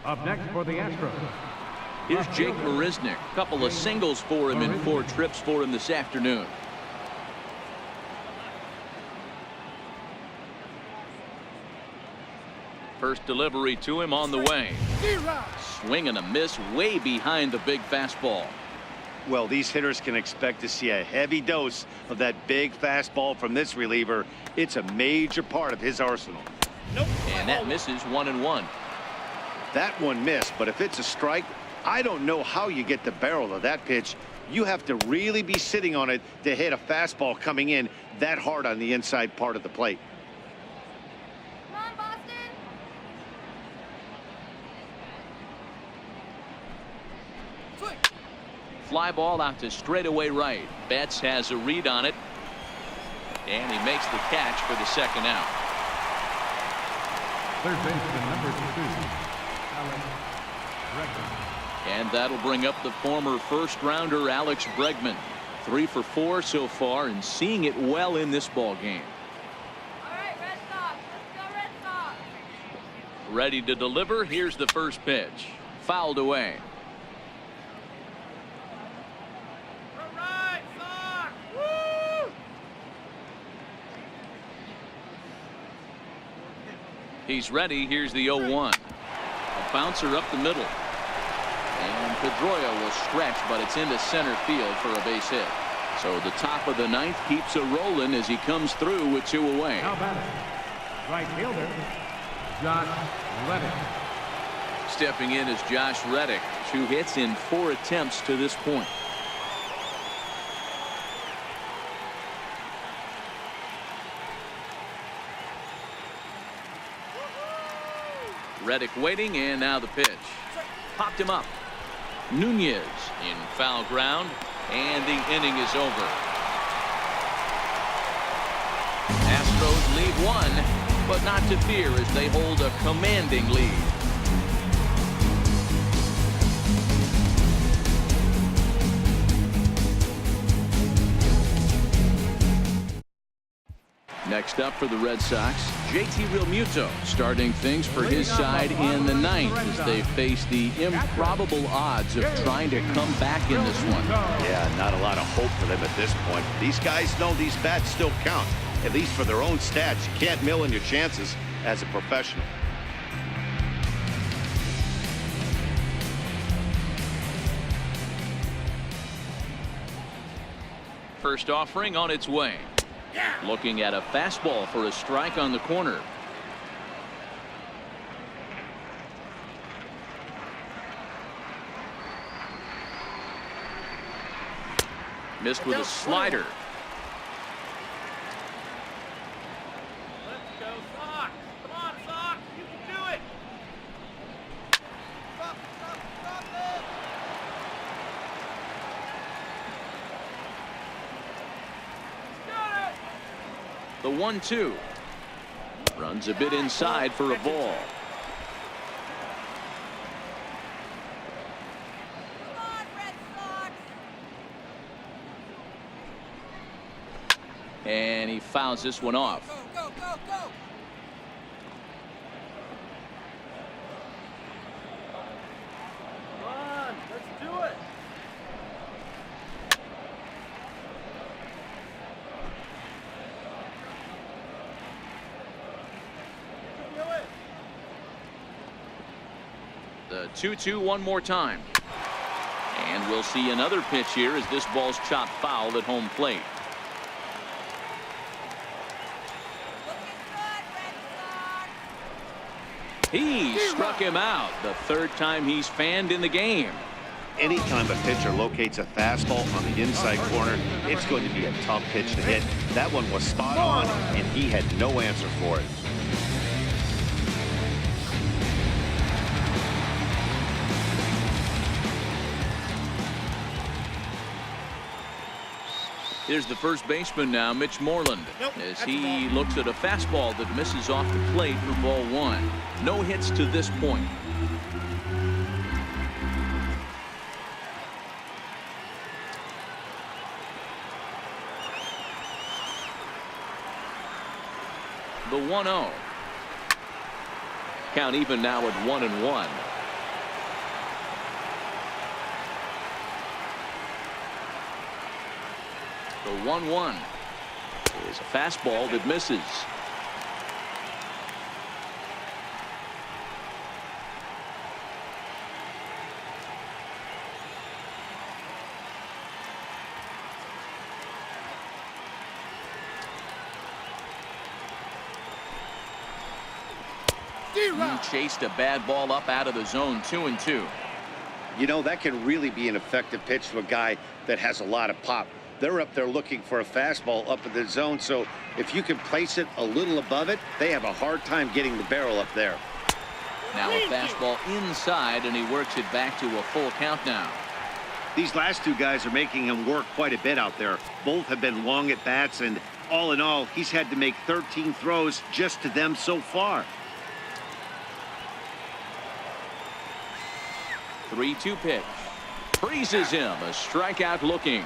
Speaker 4: Up next for the Astros.
Speaker 1: Here's Jake Marisnick. A couple of singles for him and 4 trips for him this afternoon. First delivery to him on the way. Swing and a miss way behind the big fastball.
Speaker 2: Well, these hitters can expect to see a heavy dose of that big fastball from this reliever. It's a major part of his arsenal.
Speaker 1: And that misses 1-1.
Speaker 2: That one missed, but if it's a strike, I don't know how you get the barrel of that pitch. You have to really be sitting on it to hit a fastball coming in that hard on the inside part of the plate.
Speaker 6: Come on, Boston.
Speaker 1: fly ball out to straightaway right. Betts has a read on it, and he makes the catch for the second out.
Speaker 4: Third baseman, number 2, Alex Bregman.
Speaker 1: And that'll bring up the former first-rounder Alex Bregman. 3 for 4 so far, and seeing it well in this ball game.
Speaker 6: All right, Red Sox. Let's go Red Sox.
Speaker 1: Ready to deliver. Here's the first pitch. Fouled away.
Speaker 6: All right, Sox. Woo!
Speaker 1: He's ready. Here's the 0-1. A bouncer up the middle. And Pedroia will stretch, but it's into center field for a base hit. So the top of the ninth keeps it rolling as he comes through with 2 away.
Speaker 4: Now batting, right fielder, Josh Reddick.
Speaker 1: Stepping in is Josh Reddick. 2 hits in 4 attempts to this point. Reddick waiting, and now the pitch. Popped him up. Nunez in foul ground, and the inning is over. Astros lead 1, but not to fear as they hold a commanding lead. Next up for the Red Sox, JT Realmuto starting things for his side in the 9th as they face the improbable odds of trying to come back in this one.
Speaker 2: Yeah, not a lot of hope for them at this point. These guys know these bats still count, at least for their own stats. You can't mill in your chances as a professional.
Speaker 1: First offering on its way. Looking at a fastball for a strike on the corner. Missed with a slider.
Speaker 6: Let's go Sox. Come on, Sox. You can do it. Stop, stop, stop it. Got it.
Speaker 1: The 1-2 runs a bit inside for a ball.
Speaker 6: Come on, Red Sox.
Speaker 1: And he fouls this one off.
Speaker 6: Go, go, go, go. Come on, let's do it. You can do it.
Speaker 1: The 2-2 one more time. And we'll see another pitch here as this ball's chopped foul at home plate.
Speaker 6: Looking good, Red Sox.
Speaker 1: He struck him out. The 3rd time he's fanned in the game.
Speaker 2: Anytime a pitcher locates a fastball on the inside corner, it's going to be a tough pitch to hit. That one was spot on, and he had no answer for it.
Speaker 1: Here's the first baseman now, Mitch Moreland, as he looks at a fastball that misses off the plate for ball 1. No hits to this point. The 1-0. Count even now at 1-1. The 1-1 is a fastball that misses. He chased a bad ball up out of the zone. 2-2.
Speaker 2: You know, that can really be an effective pitch to a guy that has a lot of pop. They're up there looking for a fastball up in the zone, so if you can place it a little above it, they have a hard time getting the barrel up there.
Speaker 1: Now a fastball inside, and he works it back to a full count now.
Speaker 2: These last two guys are making him work quite a bit out there. Both have been long at bats, and all in all, he's had to make 13 throws just to them so far.
Speaker 1: 3-2 pitch. Freezes him. A strikeout looking.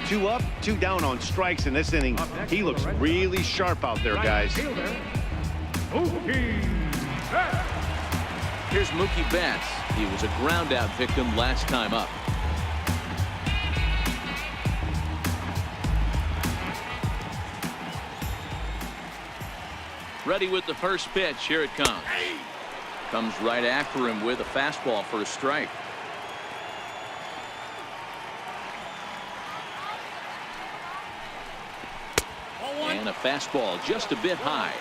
Speaker 2: 2 up, 2 down on strikes in this inning. He looks really sharp out there, guys.
Speaker 1: Here's Mookie Betts. He was a ground out victim last time up. Ready with the first pitch. Here it comes. Comes right after him with a fastball for a strike. And a fastball just a bit high.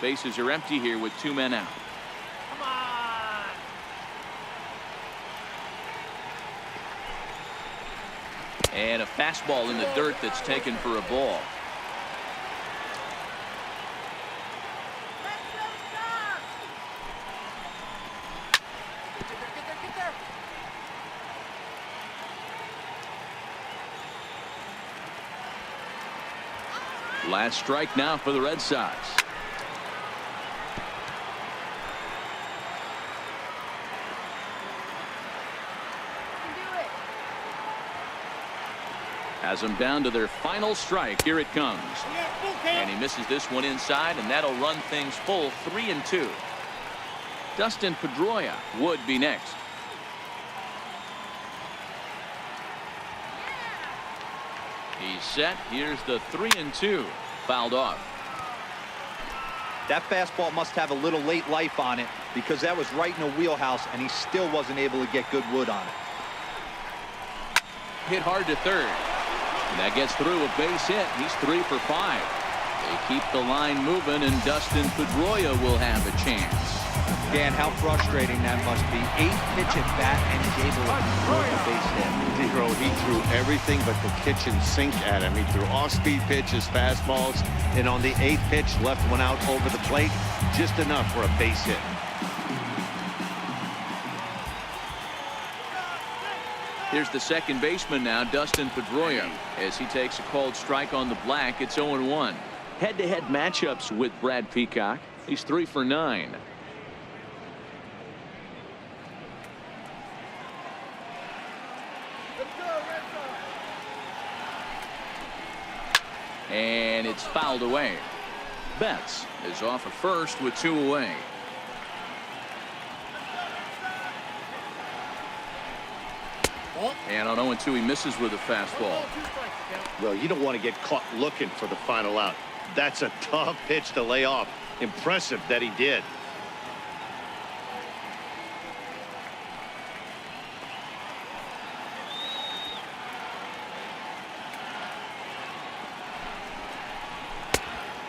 Speaker 1: Bases are empty here with 2 men out. And a fastball in the dirt that's taken for a ball. Last strike now for the Red Sox. Has them down to their final strike. Here it comes. And he misses this one inside, and that'll run things full 3-2. Dustin Pedroia would be next. He's set. Here's the 3-2. Fouled off.
Speaker 3: That fastball must have a little late life on it because that was right in the wheelhouse, and he still wasn't able to get good wood on it.
Speaker 1: Hit hard to third. And that gets through a base hit. He's 3 for 5. They keep the line moving, and Dustin Pedroia will have a chance.
Speaker 3: Dan, how frustrating that must be. 8 pitch at bat, and he's able to throw the base hit.
Speaker 7: He threw everything but the kitchen sink at him. He threw off-speed pitches, fastballs, and on the 8th pitch, left one out over the plate, just enough for a base hit.
Speaker 1: Here's the second baseman now, Dustin Pedroia, as he takes a called strike on the black. It's 0-1. Head-to-head matchups with Brad Peacock. He's 3 for 9. And it's fouled away. Betts is off at first with 2 away. And on 0-2, he misses with a fastball.
Speaker 2: Well, you don't want to get caught looking for the final out. That's a tough pitch to lay off. Impressive that he did.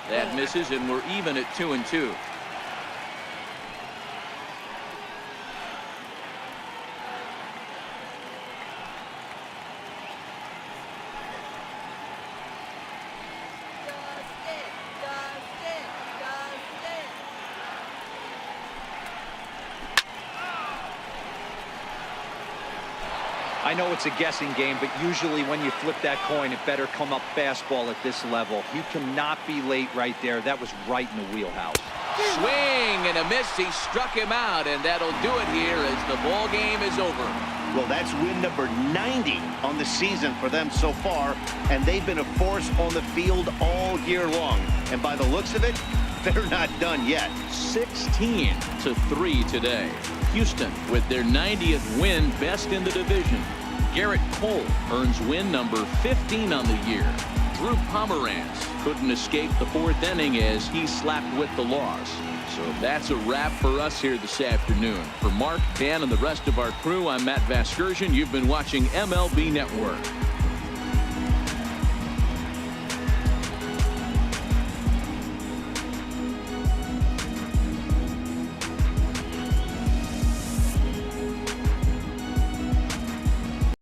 Speaker 1: That misses, and we're even at 2-2.
Speaker 3: I know it's a guessing game, but usually when you flip that coin, it better come up fastball at this level. You cannot be late right there. That was right in the wheelhouse.
Speaker 1: Swing and a miss. He struck him out, and that'll do it here as the ball game is over.
Speaker 2: Well, that's win number 90 on the season for them so far, and they've been a force on the field all year long. And by the looks of it, they're not done yet.
Speaker 1: 16-3 today. Houston with their 90th win, best in the division. Garrett Cole earns win number 15 on the year. Drew Pomeranz couldn't escape the 4th inning as he slapped with the loss. So that's a wrap for us here this afternoon. For Mark, Dan, and the rest of our crew, I'm Matt Vasgersian. You've been watching MLB Network.